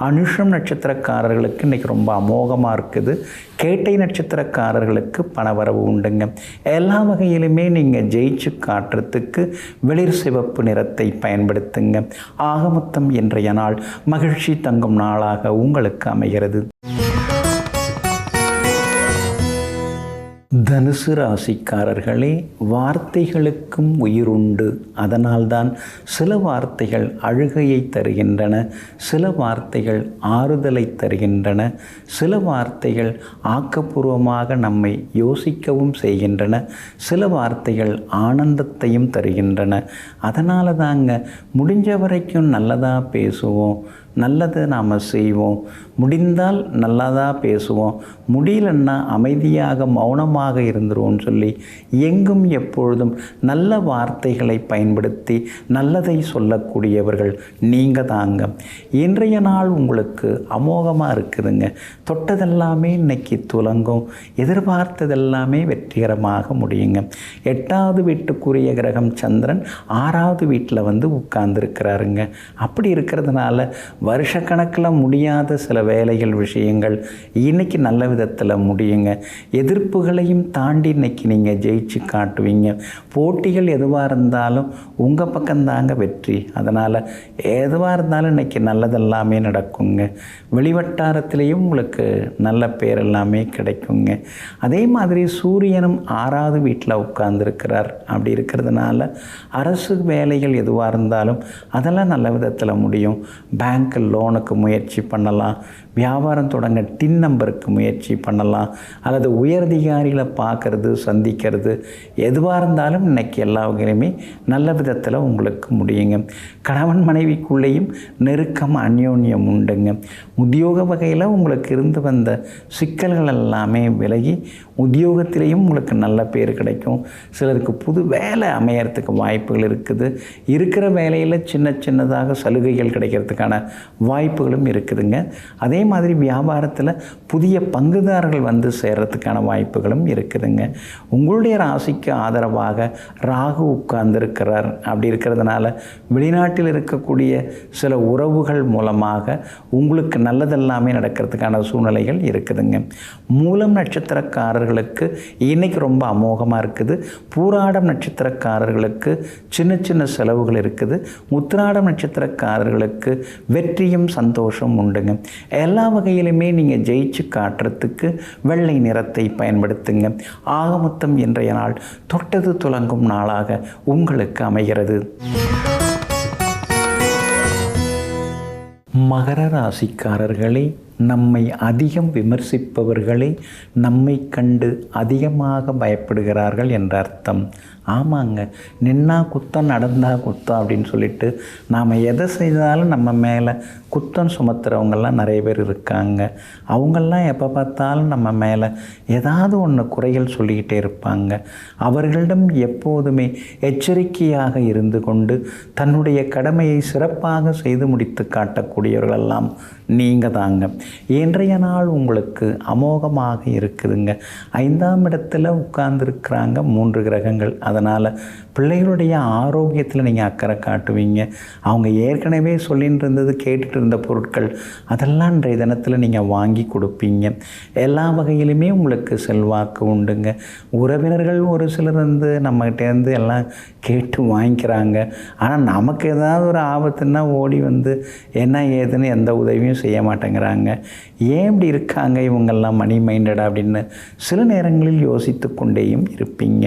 அனுஷம் நட்சத்திரக்காரர்களுக்கு இன்றைக்கி ரொம்ப அமோகமாக இருக்குது. கேட்டை நட்சத்திரக்காரர்களுக்கு பணவரவு உண்டுங்க. எல்லா வகையிலுமே நீங்கள் ஜெயிச்சு காட்டுறதுக்கு வெளிர் சிவப்பு நிறத்தை பயன்படுத்துங்க. ஆக மொத்தம் இன்றைய நாள் மகிழ்ச்சி தங்கும் நாளாக உங்களுக்கு அமைகிறது. தனுசு ராசிக்காரர்களே, வார்த்தைகளுக்கும் உயிருண்டு. அதனால்தான் சில வார்த்தைகள் அழுகையை தருகின்றன, சில வார்த்தைகள் ஆறுதலை தருகின்றன, சில வார்த்தைகள் ஆக்கப்பூர்வமாக நம்மை யோசிக்கவும் செய்கின்றன, சில வார்த்தைகள் ஆனந்தத்தையும் தருகின்றன. அதனால தாங்க முடிஞ்ச வரைக்கும் நல்லதாக பேசுவோம், நல்லது நாம் செய்வோம். முடிந்தால் நல்லதாக பேசுவோம், முடியலன்னா அமைதியாக மௌனமாக இருந்துருவோம்னு சொல்லி எங்கும் எப்பொழுதும் நல்ல வார்த்தைகளை பயன்படுத்தி நல்லதை சொல்லக்கூடியவர்கள் நீங்கள் தாங்க. இன்றைய நாள் உங்களுக்கு அமோகமாக இருக்குதுங்க. தொட்டதெல்லாமே இன்னைக்கு துலங்கும், எதிர்பார்த்ததெல்லாமே வெற்றிகரமாக முடியுங்க. 8வது வீட்டுக்குரிய கிரகம் சந்திரன் 6வது வீட்டில் உட்கார்ந்துருக்கிறாருங்க. அப்படி இருக்கிறதுனால வருஷக்கணக்கில் முடியாத சில வேலைகள் விஷயங்கள் இன்றைக்கி நல்ல விதத்தில் முடியுங்க. எதிர்ப்புகளையும் தாண்டி இன்றைக்கி நீங்கள் ஜெயிச்சு காட்டுவீங்க. போட்டிகள் எதுவாக இருந்தாலும் உங்கள் பக்கம்தாங்க வெற்றி. அதனால் எதுவாக இருந்தாலும் இன்றைக்கி நல்லதெல்லாமே நடக்குங்க. வெளிவட்டாரத்திலையும் உங்களுக்கு நல்ல பேர் எல்லாமே கிடைக்குங்க. அதே மாதிரி சூரியனும் 6வது வீட்டில் உட்கார்ந்துருக்கிறார். அப்படி இருக்கிறதுனால அரசு வேலைகள் எதுவாக இருந்தாலும் அதெல்லாம் நல்ல விதத்தில் முடியும். பேங்க் லோனுக்கு முயற்சி பண்ணலாம், வியாபாரம் தொடங்க டின் நம்பருக்கு முயற்சி பண்ணலாம், அல்லது உயரதிகாரிகளை பார்க்கறது சந்திக்கிறது எதுவாக இருந்தாலும் இன்றைக்கி எல்லா வகையிலுமே நல்ல விதத்தில் உங்களுக்கு முடியுங்க. கணவன் மனைவிக்குள்ளேயும் நெருக்கம் அந்யோன்யம் உண்டுங்க. உத்தியோக வகையில் உங்களுக்கு இருந்து வந்த சிக்கல்கள் எல்லாமே விலகி உத்தியோகத்திலேயும் உங்களுக்கு நல்ல பேர் கிடைக்கும். சிலருக்கு புது வேலை அமையறதுக்கு வாய்ப்புகள் இருக்குது. இருக்கிற வேலையில் சின்னதாக சலுகைகள் கிடைக்கிறதுக்கான வாய்ப்புகளும் இருக்குதுங்க. அதே மாதிரி வியாபாரத்தில் புதிய பங்குதாரர்கள் வந்து சேர்கிறதுக்கான வாய்ப்புகளும் இருக்குதுங்க. உங்களுடைய ராசிக்கு ஆதரவாக ராகு உட்கார்ந்துருக்கிறார். அப்படி இருக்கிறதுனால வெளிநாட்டில் இருக்கக்கூடிய சில உறவுகள் மூலமாக உங்களுக்கு நல்லதெல்லாமே நடக்கிறதுக்கான சூழ்நிலைகள் இருக்குதுங்க. மூலம் நட்சத்திரக்காரர்களுக்கு இன்றைக்கி ரொம்ப அமோகமாக இருக்குது. பூராடம் நட்சத்திரக்காரர்களுக்கு சின்ன செலவுகள் இருக்குது. உத்திராடம் நட்சத்திரக்காரர்களுக்கு வெற்றியும் சந்தோஷம் உண்டுங்க. எல்லா வகையிலுமே நீங்கள் ஜெயிச்சு காட்டுறதுக்கு வெள்ளை நிறத்தை பயன்படுத்துங்க. ஆக மொத்தம் இன்றைய நாள் தொட்டது துலங்கும் நாளாக உங்களுக்கு அமைகிறது. மகர ராசிக்காரர்களே, நம்மை அதிகம் விமர்சிப்பவர்களே நம்மை கண்டு அதிகமாக பயப்படுகிறார்கள் என்ற அர்த்தம். ஆமாங்க, நின்னா குத்தம் நடந்தா குத்தம் அப்படின்னு சொல்லிட்டு நாம் எதை செய்தாலும் நம்ம மேலே குத்தம் சுமத்துறவங்கெல்லாம் நிறைய பேர் இருக்காங்க. அவங்கெல்லாம் எப்போ பார்த்தாலும் நம்ம மேலே ஏதாவது ஒன்று குறைகள் சொல்லிக்கிட்டே இருப்பாங்க. அவர்களிடம் எப்போதுமே எச்சரிக்கையாக இருந்து கொண்டு தன்னுடைய கடமையை சிறப்பாக செய்து முடித்து காட்டக்கூடியவர்களெல்லாம் நீங்கள் தாங்க. இன்றைய நாள் உங்களுக்கு அமோகமாக இருக்குதுங்க. 5ஆம் இடத்துல உட்கார்ந்துருக்குறாங்க 3 கிரகங்கள். அதனால் பிள்ளைகளுடைய ஆரோக்கியத்தில் நீங்கள் அக்கறை காட்டுவீங்க. அவங்க ஏற்கனவே சொல்லின்னு இருந்தது கேட்டுட்டு இருந்த பொருட்கள் அதெல்லாம் இன்றைய தினத்தில் நீங்கள் வாங்கி கொடுப்பீங்க. எல்லா வகையிலுமே உங்களுக்கு செல்வாக்கு உண்டுங்க. உறவினர்கள் ஒரு சிலர் வந்து நம்மகிட்டேருந்து எல்லாம் கேட்டு வாங்கிக்கிறாங்க. ஆனால் நமக்கு ஏதாவது ஒரு ஆபத்துன்னா ஓடி வந்து என்ன ஏதுன்னு எந்த உதவியும் செய்ய மாட்டேங்கிறாங்க. ஏன் இப்படி இருக்காங்க இவங்கெல்லாம் மணி மைண்டட் அப்படின்னு சில நேரங்களில் யோசித்து கொண்டேயும் இருப்பீங்க.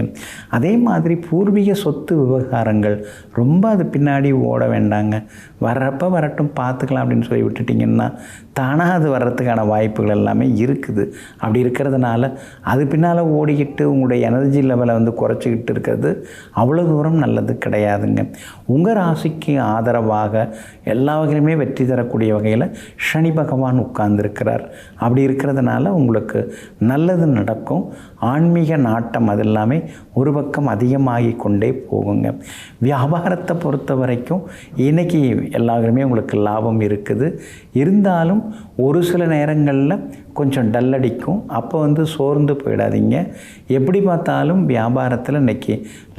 அதே மாதிரி பூர்வீக சொத்து விவகாரங்கள் ரொம்ப அது பின்னாடி ஓட வேண்டாங்க. வர்றப்போ வரட்டும் பார்த்துக்கலாம் அப்படின்னு சொல்லி விட்டுட்டிங்கன்னா தானாக அது வர்றதுக்கான வாய்ப்புகள் எல்லாமே இருக்குது. அப்படி இருக்கிறதுனால அது பின்னால் ஓடிக்கிட்டு உங்களுடைய எனர்ஜி லெவலை வந்து குறைச்சிக்கிட்டு இருக்கிறது அவ்வளோ தூரம் நல்லது கிடையாதுங்க. உங்கள் ராசிக்கு ஆதரவாக எல்லா வகையிலுமே வெற்றி தரக்கூடிய வகையில் சனி பகவான் உட்கார்ந்துருக்கிறார். அப்படி இருக்கிறதுனால உங்களுக்கு நல்லது நடக்கும். ஆன்மீக நாட்டம் அது எல்லாமே ஒரு பக்கம் அதிகமாகி கொண்டே போகுங்க. வியாபாரத்தை பொறுத்த வரைக்கும் இன்றைக்கி எல்லாருமே உங்களுக்கு லாபம் இருக்குது. இருந்தாலும் ஒரு சில நேரங்களில் கொஞ்சம் டல்லடிக்கும். அப்போ வந்து சோர்ந்து போயிடாதீங்க. எப்படி பார்த்தாலும் வியாபாரத்தில் இன்றைக்கி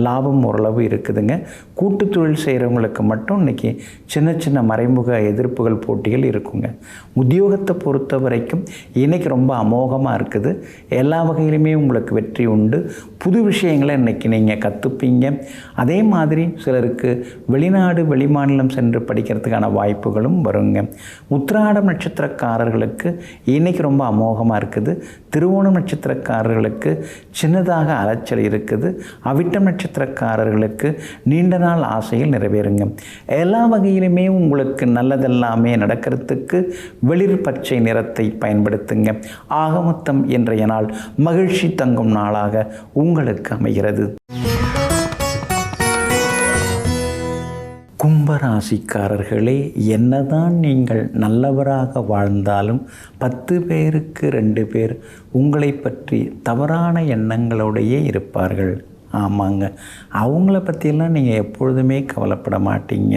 லாபம் ஓரளவு இருக்குதுங்க. கூட்டு தொழில் செய்கிறவங்களுக்கு மட்டும் இன்றைக்கி சின்ன மறைமுக எதிர்ப்புகள் போட்டிகள் இருக்குங்க. உத்தியோகத்தை பொறுத்த வரைக்கும் இன்றைக்கி ரொம்ப அமோகமாக இருக்குது. எல்லா வகையிலுமே உங்களுக்கு வெற்றி உண்டு. புது விஷயங்களை இன்றைக்கி நீங்கள் கற்றுப்பீங்க. அதே மாதிரி சிலருக்கு வெளிநாடு வெளிமாநிலம் சென்று படிக்கிறதுக்கான வாய்ப்புகளும் வருங்க. உத்திராடம் நட்சத்திரக்காரர்களுக்கு இன்றைக்கி ரொம்ப அமோகமாக இருக்குது. திருவோணம் நட்சத்திரக்காரர்களுக்கு சின்னதாக அலைச்சல் இருக்குது. அவிட்டம் நட்சத்திரக்காரர்களுக்கு நீண்ட நாள் ஆசைகள் நிறைவேறுங்க. எல்லா வகையிலுமே உங்களுக்கு நல்லதெல்லாமே நடக்கிறதுக்கு வெளிர் பச்சை நிறத்தை பயன்படுத்துங்க. ஆக மொத்தம் இன்றைய நாள் மகிழ்ச்சி தங்கும் நாளாக உங்களுக்கு அமைகிறது. கும்பராசிக்காரர்களே, என்னதான் நீங்கள் நல்லவராக வாழ்ந்தாலும் 10 பேருக்கு 2 பேர் உங்களை பற்றி தவறான எண்ணங்களோடையே இருப்பார்கள். ஆமாங்க, அவங்கள பற்றியெல்லாம் நீங்கள் எப்பொழுதுமே கவலைப்பட மாட்டீங்க.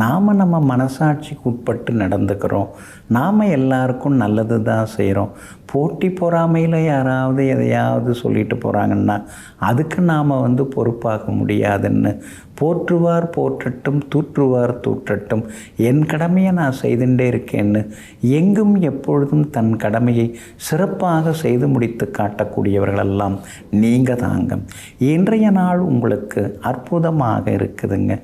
நாம் நம்ம மனசாட்சிக்கு உட்பட்டு நடந்துக்கிறோம். நாம் எல்லாருக்கும் நல்லது தான் செய்கிறோம். போட்டி பொறாமையில் யாராவது எதையாவது சொல்லிட்டு போகிறாங்கன்னா அதுக்கு நாம் பொறுப்பாக முடியாதுன்னு, போற்றுவார் போற்றட்டும், தூற்றுவார் தூற்றட்டும், என் கடமையை நான் செய்துட்டே இருக்கேன்னு எங்கும் எப்பொழுதும் தன் கடமையை சிறப்பாக செய்து முடித்து காட்டக்கூடியவர்களெல்லாம் நீங்கள் தாங்க. இன்றைய நாள் உங்களுக்கு அற்புதமாக இருக்குதுங்க.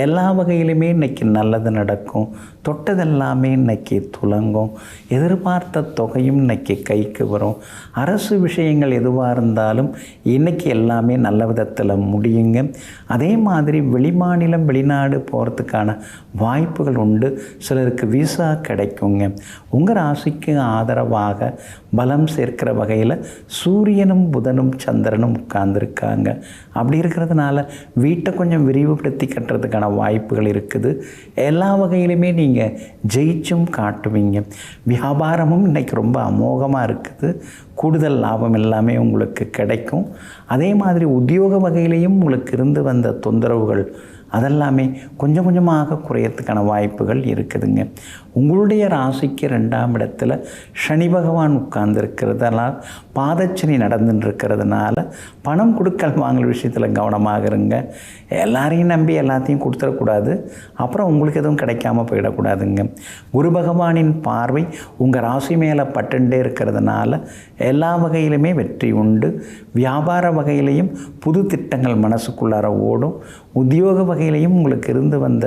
எல்லா வகையிலுமே இன்றைக்கி நல்லது நடக்கும். தொட்டதெல்லாமே இன்றைக்கி துலங்கும். எதிர்பார்த்த தொகையும் இன்றைக்கி கைக்கு வரும். அரசு விஷயங்கள் எதுவாக இருந்தாலும் இன்றைக்கி எல்லாமே நல்ல விதத்தில் முடியுங்க. அதே மாதிரி வெளிமாநிலம் வெளிநாடு போகிறதுக்கான வாய்ப்புகள் உண்டு. சிலருக்கு விசா கிடைக்குங்க. உங்கள் ராசிக்கு ஆதரவாக பலம் சேர்க்கிற வகையில் சூரியனும் புதனும் சந்திரனும் உட்கார்ந்துருக்காங்க. அப்படி இருக்கிறதுனால வீட்டை கொஞ்சம் விரிவுபடுத்தி கட்டுறதுக்கான வாய்ப்புகள் இருக்குது. எல்லா வகையிலுமே நீங்கள் ஜெயிச்சும் காட்டுவீங்க. வியாபாரமும் இன்றைக்கி ரொம்ப அமோகமாக இருக்குது. கூடுதல் லாபம் எல்லாமே உங்களுக்கு கிடைக்கும். அதே மாதிரி உத்தியோக வகையிலையும் உங்களுக்கு இருந்து வந்த தொந்தரவுகள் அதெல்லாமே கொஞ்சம் கொஞ்சமாக குறையறதுக்கான வாய்ப்புகள் இருக்குதுங்க. உங்களுடைய ராசிக்கு 2ஆம் இடத்துல சனி பகவான் உட்கார்ந்துருக்கிறதுனால, பாதச்சனி நடந்துட்டுருக்கிறதுனால பணம் கொடுக்கல் வாங்கல் விஷயத்தில் கவனமாக இருங்க. எல்லாரையும் நம்பி எல்லாத்தையும் கொடுத்துடக்கூடாது. அப்புறம் உங்களுக்கு எதுவும் கிடைக்காம போயிடக்கூடாதுங்க. குரு பகவானின் பார்வை உங்கள் ராசி மேலே பட்டுண்டே இருக்கிறதுனால எல்லா வகையிலுமே வெற்றி உண்டு. வியாபார வகையிலையும் புது திட்டங்கள் மனசுக்குள்ளார ஓடும். உத்தியோக வகையிலையும் உங்களுக்கு இருந்து வந்த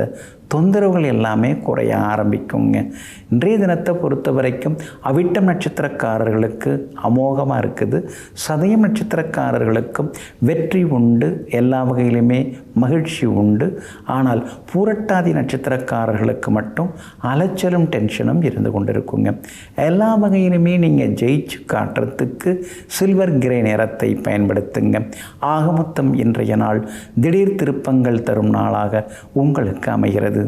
தொந்தரவுகள் எல்லாமே குறைய ஆரம்பிக்குங்க. இன்றைய தினத்தை பொறுத்த வரைக்கும் அவிட்டம் நட்சத்திரக்காரர்களுக்கு அமோகமாக இருக்குது. சதயம் நட்சத்திரக்காரர்களுக்கும் வெற்றி உண்டு. எல்லா வகையிலுமே மகிழ்ச்சி உண்டு. ஆனால் பூரட்டாதி நட்சத்திரக்காரர்களுக்கு மட்டும் அலைச்சலும் டென்ஷனும் இருந்து கொண்டிருக்குங்க. எல்லா வகையிலுமே நீங்கள் ஜெயிச்சு காட்டுறதுக்கு சில்வர் கிரே நிறத்தை பயன்படுத்துங்க. ஆக மொத்தம் இன்றைய நாள் திடீர் திருப்பங்கள் தரும் நாளாக உங்களுக்கு அமைகிறது.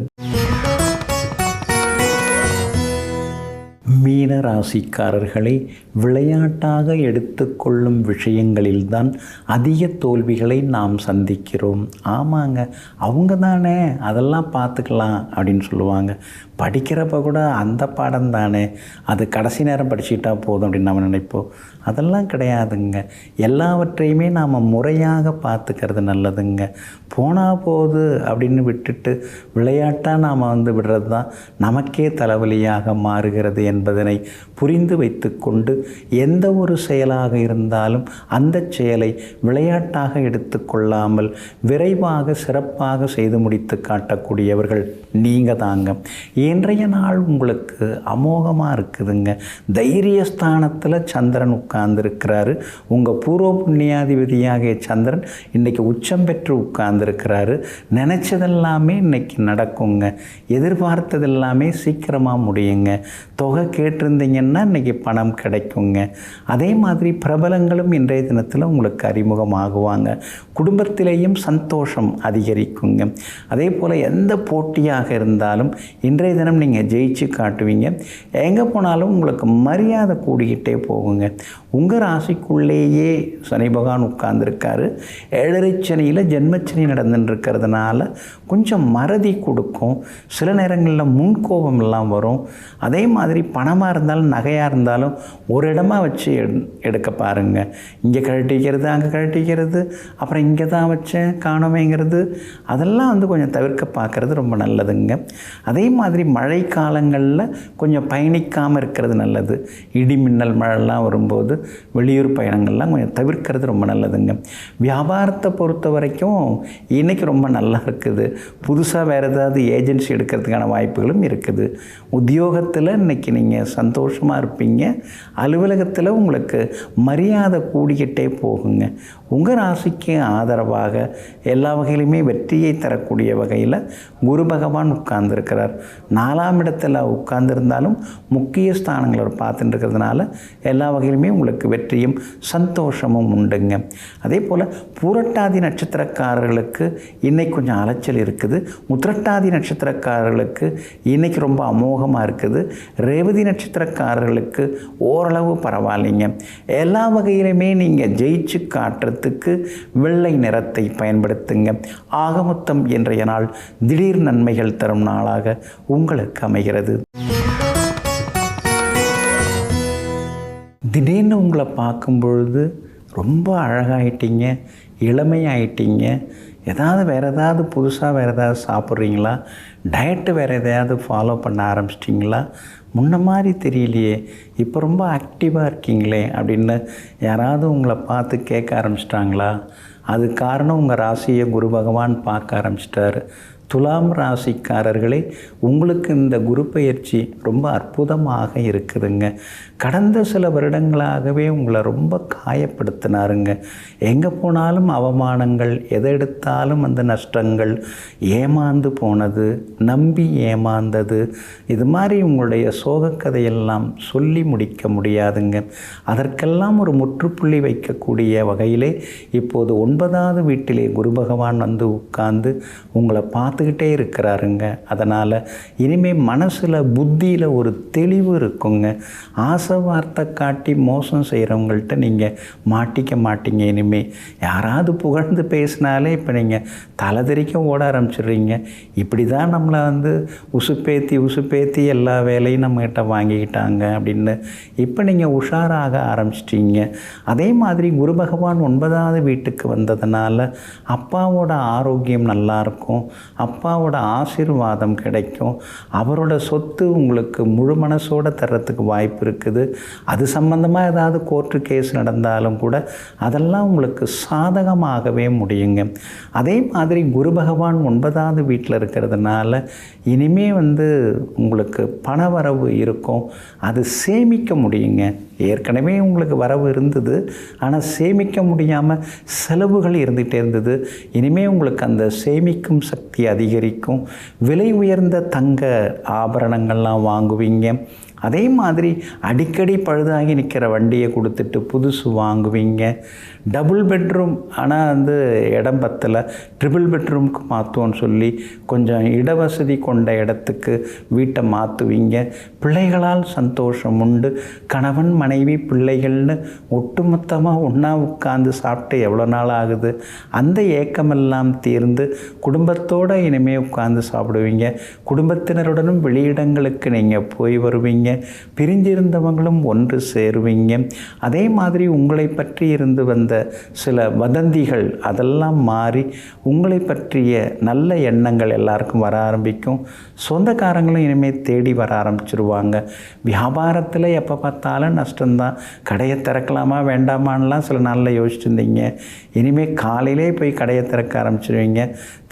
மீன ராசிக்காரர்களை விளையாட்டாக எடுத்துக்கொள்ளும் விஷயங்களில்தான் அதிக தோல்விகளை நாம் சந்திக்கிறோம். ஆமாங்க, அவங்க தானே அதெல்லாம் பார்த்துக்கலாம் அப்படின்னு சொல்லுவாங்க. படிக்கிறப்ப கூட அந்த பாடம் தானே, அது கடைசி நேரம் படிச்சுட்டா போதும் அப்படின்னு நம்ம நினைப்போம். அதெல்லாம் கிடையாதுங்க. எல்லாவற்றையுமே நாம் முறையாக பார்த்துக்கிறது நல்லதுங்க. போனால் போகுது அப்படின்னு விட்டுட்டு விளையாட்டாக நாம் விடுறது தான் நமக்கே தலைவலியாக மாறுகிறது என்பதனை புரிந்து வைத்து கொண்டு எந்த ஒரு செயலாக இருந்தாலும் அந்த செயலை விளையாட்டாக எடுத்துக்கொள்ளாமல் விரைவாக சிறப்பாக செய்து முடித்து காட்டக்கூடியவர்கள் நீங்கள் தாங்க. இன்றைய நாள் உங்களுக்கு அமோகமாக இருக்குதுங்க. தைரியஸ்தானத்தில் சந்திரன் உட்கார்ந்துருக்கிறாரு. உங்கள் பூர்வ புண்ணியாதிபதியாகிய சந்திரன் இன்றைக்கி உச்சம் பெற்று உட்கார்ந்துருக்கிறாரு. நினச்சதெல்லாமே இன்றைக்கி நடக்குங்க. எதிர்பார்த்ததெல்லாமே சீக்கிரமாக முடியுங்க. தொகை கேட்டிருந்தீங்கன்னா இன்றைக்கி பணம் கிடைக்குங்க. அதே மாதிரி பிரபலங்களும் இன்றைய தினத்தில் உங்களுக்கு அறிமுகமாகுவாங்க. குடும்பத்திலேயும் சந்தோஷம் அதிகரிக்குங்க. அதே போல் எந்த போட்டியாக இருந்தாலும் இன்றைய தினம் நீங்கள் ஜெயிச்சு காட்டுவீங்க. எங்கே போனாலும் உங்களுக்கு மரியாதை கூடிக்கிட்டே போகுங்க. உங்கள் ராசிக்குள்ளேயே சனி பகவான் உட்கார்ந்துருக்காரு. 7.5 சனியில் ஜென்மச்சனி நடந்துட்டுருக்கிறதுனால கொஞ்சம் மறதி கொடுக்கும். சில நேரங்களில் முன்கோபம் எல்லாம் வரும். அதே மாதிரி பணமாக இருந்தாலும் நகையாக இருந்தாலும் ஒரு இடமா வச்சு எடுக்க பாருங்கள். இங்கே கழட்டிக்கிறது, அங்கே கழட்டிக்கிறது, அப்புறம் இங்கே தான் வச்சேன் காணுமேங்கிறது, அதெல்லாம் கொஞ்சம் தவிர்க்க பார்க்குறது ரொம்ப நல்லதுங்க. அதே மாதிரி மழை காலங்களில் கொஞ்சம் பயணிக்காமல் இருக்கிறது நல்லது. இடி மின்னல் மழைலாம் வரும்போது வெளியூர் பயணங்கள்லாம் கொஞ்சம் தவிர்க்கிறது ரொம்ப நல்லதுங்க. வியாபாரத்தை பொறுத்த வரைக்கும் இன்றைக்கி ரொம்ப நல்லா இருக்குது. புதுசாக வேறு ஏதாவது ஏஜென்சி எடுக்கிறதுக்கான வாய்ப்புகளும் இருக்குது. உத்தியோகத்தில் இன்றைக்கி நீங்கள் சந்தோஷமாக இருப்பீங்க. அலுவலகத்தில் உங்களுக்கு மரியாதை கூடிக்கிட்டே போகுங்க. உங்கள் ராசிக்கு ஆதரவாக எல்லா வகையிலுமே வெற்றியை தரக்கூடிய வகையில் குரு பகவான் உட்கார்ந்துருக்கிறார். 4ஆம் இடத்துல உட்கார்ந்துருந்தாலும் முக்கிய ஸ்தானங்களை பார்த்துட்டு இருக்கிறதுனால எல்லா வகையிலுமே உங்களுக்கு வெற்றியும் சந்தோஷமும் உண்டுங்க. அதே போல் பூரட்டாதி நட்சத்திரக்காரர்களுக்கு இன்றைக்கி கொஞ்சம் அலைச்சல் இருக்குது. உத்திரட்டாதி நட்சத்திரக்காரர்களுக்கு இன்றைக்கி ரொம்ப அமோகமாக இருக்குது. ரேவதி நட்சத்திரக்காரர்களுக்கு ஓரளவு பரவாயில்லைங்க. எல்லா வகையிலுமே நீங்கள் ஜெயிச்சு காட்டுறதுக்கு வெள்ளை நிறத்தை பயன்படுத்துங்க. ஆக மொத்தம் இன்றைய நாள் திடீர் நன்மைகள் தரும் நாளாக உங்களுக்கு அமைகிறது. திடீர்னு உங்களை பார்க்கும் பொழுது ரொம்ப அழகாயிட்டீங்க, இளமையாயிட்டீங்க. வேறு ஏதாவது புதுசாக வேறு ஏதாவது சாப்பிட்றீங்களா? டயட்டு வேறு எதையாவது ஃபாலோ பண்ண ஆரம்பிச்சிட்டிங்களா? முன்ன மாதிரி தெரியலையே, இப்போ ரொம்ப ஆக்டிவாக இருக்கீங்களே அப்படின்னு யாராவது உங்களை பார்த்து கேட்க ஆரம்பிச்சிட்டாங்களா? அது காரணம் உங்கள் ராசியை குரு பகவான் பார்க்க ஆரம்பிச்சிட்டாரு. துலாம் ராசிக்காரர்களே, உங்களுக்கு இந்த குரு பெயர்ச்சி ரொம்ப அற்புதமாக இருக்குதுங்க. கடந்த சில வருடங்களாகவே உங்களை ரொம்ப காயப்படுத்தினாருங்க. எங்கே போனாலும் அவமானங்கள், எதை எடுத்தாலும் அந்த நஷ்டங்கள், ஏமாந்து போனது, நம்பி ஏமாந்தது, இது மாதிரி உங்களுடைய சோகக்கதையெல்லாம் சொல்லி முடிக்க முடியாதுங்க. அதற்கெல்லாம் ஒரு முற்றுப்புள்ளி வைக்கக்கூடிய வகையிலே இப்போது 9வது வீட்டிலே குரு பகவான் வந்து உட்கார்ந்து உங்களை பார்த்துக்கிட்டே இருக்கிறாருங்க. அதனால் இனிமேல் மனசில் புத்தியில் ஒரு தெளிவு இருக்குங்க. ஆசை வார்த்தை காட்டி மோசம் செய்கிறவங்கள்ட்ட நீங்கள் மாட்டிக்க மாட்டீங்க. இனிமேல் யாராவது புகழ்ந்து பேசினாலே இப்போ நீங்கள் தலைதெறிக்க ஓட ஆரம்பிச்சிடுறீங்க. இப்படி தான் நம்மளை வந்து உசுப்பேத்தி எல்லா வேலையும் நம்மகிட்ட வாங்கிக்கிட்டாங்க அப்படின்னு இப்போ நீங்கள் உஷாராக ஆரம்பிச்சிட்டீங்க. அதே மாதிரி குரு பகவான் 9வது வீட்டுக்கு வந்ததுனால அப்பாவோட ஆரோக்கியம் நல்லாயிருக்கும், அப்பாவோட ஆசீர்வாதம் கிடைக்கும், அவரோட சொத்து உங்களுக்கு முழு மனசோடு தர்றதுக்கு வாய்ப்பு இருக்குது. அது சம்பந்தமாக ஏதாவது கோர்ட்டு கேஸ் நடந்தாலும் கூட அதெல்லாம் உங்களுக்கு சாதகமாகவே முடியுங்க. அதே மாதிரி குரு பகவான் 9வது வீட்டில் இருக்கிறதுனால இனிமே வந்து உங்களுக்கு பண வரவு இருக்கும், அது சேமிக்க முடியுங்க. ஏற்கனவே உங்களுக்கு வரவு இருந்தது, ஆனால் சேமிக்க முடியாமல் செலவுகள் இருந்துகிட்டே இருந்தது. இனிமேல் உங்களுக்கு அந்த சேமிக்கும் சக்தி அதிகரிக்கும். விலை உயர்ந்த தங்க ஆபரணங்கள்லாம் வாங்குவீங்க. அதே மாதிரி அடிக்கடி பழுதாகி நிற்கிற வண்டியை கொடுத்துட்டு புதுசு வாங்குவீங்க. டபுள் பெட்ரூம் ஆனால் வந்து இடம் பத்தலை, ட்ரிபிள் பெட்ரூமுக்கு மாற்றுவோன்னு சொல்லி கொஞ்சம் இடவசதி கொண்ட இடத்துக்கு வீட்டை மாற்றுவீங்க. பிள்ளைகளால் சந்தோஷம் உண்டு. கணவன் மனைவி பிள்ளைகள்னு ஒட்டுமொத்தமாக ஒன்றா உட்கார்ந்து சாப்பிட்டு எவ்வளோ நாள் ஆகுது, அந்த ஏக்கமெல்லாம் தீர்ந்து குடும்பத்தோடு இனிமேல் உட்கார்ந்து சாப்பிடுவீங்க. குடும்பத்தினருடனும் வெளியிடங்களுக்கு நீங்கள் போய் வருவீங்க. பிரிஞ்சிருந்தவங்களும் ஒன்று சேருவீங்க. அதே மாதிரி உங்களை பற்றி இருந்து வந்த சில வதந்திகள் அதெல்லாம் மாறி உங்களை பற்றிய நல்ல எண்ணங்கள் எல்லாருக்கும் வர ஆரம்பிக்கும். சொந்தக்காரங்களும் இனிமேல் தேடி வர ஆரம்பிச்சிருவாங்க. வியாபாரத்தில் எப்போ பார்த்தாலும் நஷ்டம்தான். கடையை திறக்கலாமா வேண்டாமான்லாம் சில நாளில் யோசிச்சுட்டு இருந்தீங்க. இனிமேல் காலையிலே போய் கடையை திறக்க ஆரம்பிச்சிருவீங்க.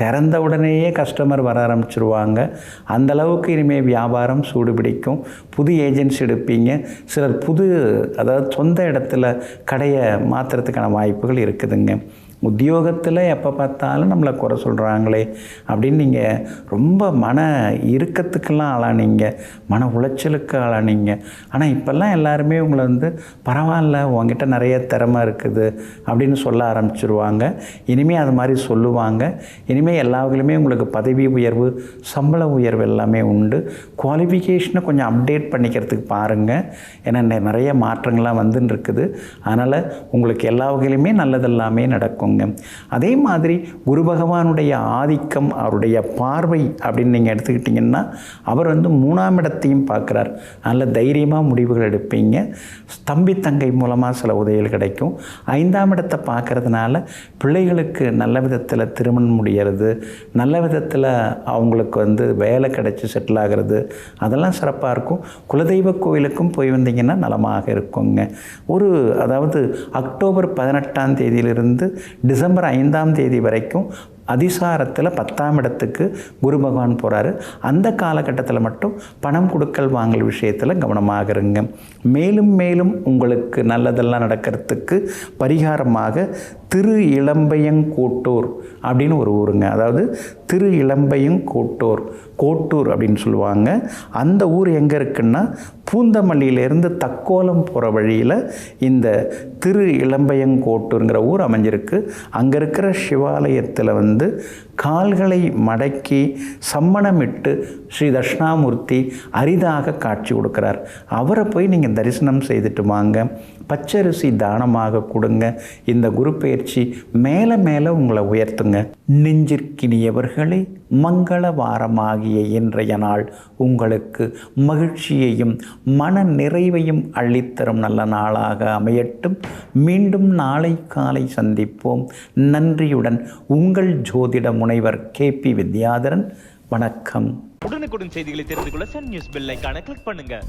திறந்த உடனேயே கஸ்டமர் வர ஆரம்பிச்சிருவாங்க. அந்தளவுக்கு இனிமேல் வியாபாரம் சூடுபிடிக்கும். புது ஏஜென்சி எடுப்பீங்க. சிலர் அதாவது சொந்த இடத்துல கடையை மாற்றுறதுக்கான வாய்ப்புகள் இருக்குதுங்க. உத்தியோகத்தில் எப்போ பார்த்தாலும் நம்மளை குறை சொல்கிறாங்களே அப்படின்னு நீங்கள் ரொம்ப மன இறுக்கத்துக்கெல்லாம் ஆளானீங்க, மன உளைச்சலுக்கு ஆளானீங்க. ஆனால் இப்போல்லாம் எல்லாருமே உங்களை வந்து பரவாயில்ல, உங்ககிட்ட நிறைய திறமை இருக்குது அப்படின்னு சொல்ல ஆரம்பிச்சிருவாங்க. இனிமேல் அது மாதிரி சொல்லுவாங்க. இனிமேல் எல்லாவர்களுமே உங்களுக்கு பதவி உயர்வு, சம்பள உயர்வு எல்லாமே உண்டு. குவாலிஃபிகேஷனை கொஞ்சம் அப்டேட் பண்ணிக்கிறதுக்கு பாருங்கள். ஏன்னா நிறைய மாற்றங்கள்லாம் வந்துன்னு இருக்குது. அதனால் உங்களுக்கு எல்லா வகையிலுமே நல்லதெல்லாமே நடக்கும். அதே மாதிரி குரு பகவானுடைய ஆதிக்கம், அவருடைய பார்வை அப்படின்னு நீங்கள் எடுத்துக்கிட்டிங்கன்னா அவர் வந்து 3ஆம் இடத்தையும் பார்க்குறார். நல்ல தைரியமாக முடிவுகள் எடுப்பீங்க. தம்பி தங்கை மூலமாக சில உதவிகள் கிடைக்கும். 5ஆம் இடத்தை பார்க்கறதுனால பிள்ளைகளுக்கு நல்ல விதத்தில் திருமணம் முடிகிறது, நல்ல விதத்தில் அவங்களுக்கு வந்து வேலை கிடைச்சி செட்டில் ஆகிறது, அதெல்லாம் சிறப்பாக இருக்கும். குலதெய்வ கோயிலுக்கும் போய் வந்தீங்கன்னா நலமாக இருக்குங்க. அதாவது அக்டோபர் 18ஆம் தேதியிலிருந்து டிசம்பர் 5ஆம் தேதி வரைக்கும் அதிசாரத்தில் 10ஆம் இடத்துக்கு குரு பகவான் போகிறாரு. அந்த காலகட்டத்தில் மட்டும் பணம் கொடுக்கல் வாங்கல் விஷயத்தில் கவனமாக இருங்க. மேலும் மேலும் உங்களுக்கு நல்லதெல்லாம் நடக்கிறதுக்கு பரிகாரமாக திரு இளம்பையங்கோட்டூர் அப்படின்னு ஒரு ஊருங்க. அதாவது திரு இளம்பையங்கோட்டூர், கோட்டூர் அப்படின்னு சொல்லுவாங்க. அந்த ஊர் எங்கே இருக்குன்னா பூந்தமல்லியிலேருந்து தக்கோலம் போகிற வழியில் இந்த திரு இளம்பையங்கோட்டூருங்கிற ஊர் அமைஞ்சிருக்கு. அங்கே இருக்கிற சிவாலயத்தில் வந்து கால்களை மடக்கி சம்மணமிட்டு ஸ்ரீ தட்சிணாமூர்த்தி அரிதாக காட்சி கொடுக்குறார். அவரை போய் நீங்கள் தரிசனம் செய்துட்டு வாங்க. பச்சரிசி தானமாக கொடுங்க. இந்த குரு பயிற்சி மேலே மேலே உங்களை உயர்த்துங்க. நெஞ்சிற்கினியவர்களே, மங்கள வாரமாகிய இன்றைய நாள் உங்களுக்கு மகிழ்ச்சியையும் மன நிறைவையும் அள்ளித்தரும் நல்ல நாளாக அமையட்டும். மீண்டும் நாளை காலை சந்திப்போம். நன்றியுடன் உங்கள் ஜோதிட முனைவர் KP வித்யாதரன். வணக்கம். உடனுக்குடன் செய்திகளை தெரிந்து கொள்ள சன் நியூஸ் பெல் ஐகானை கிளிக் பண்ணுங்க.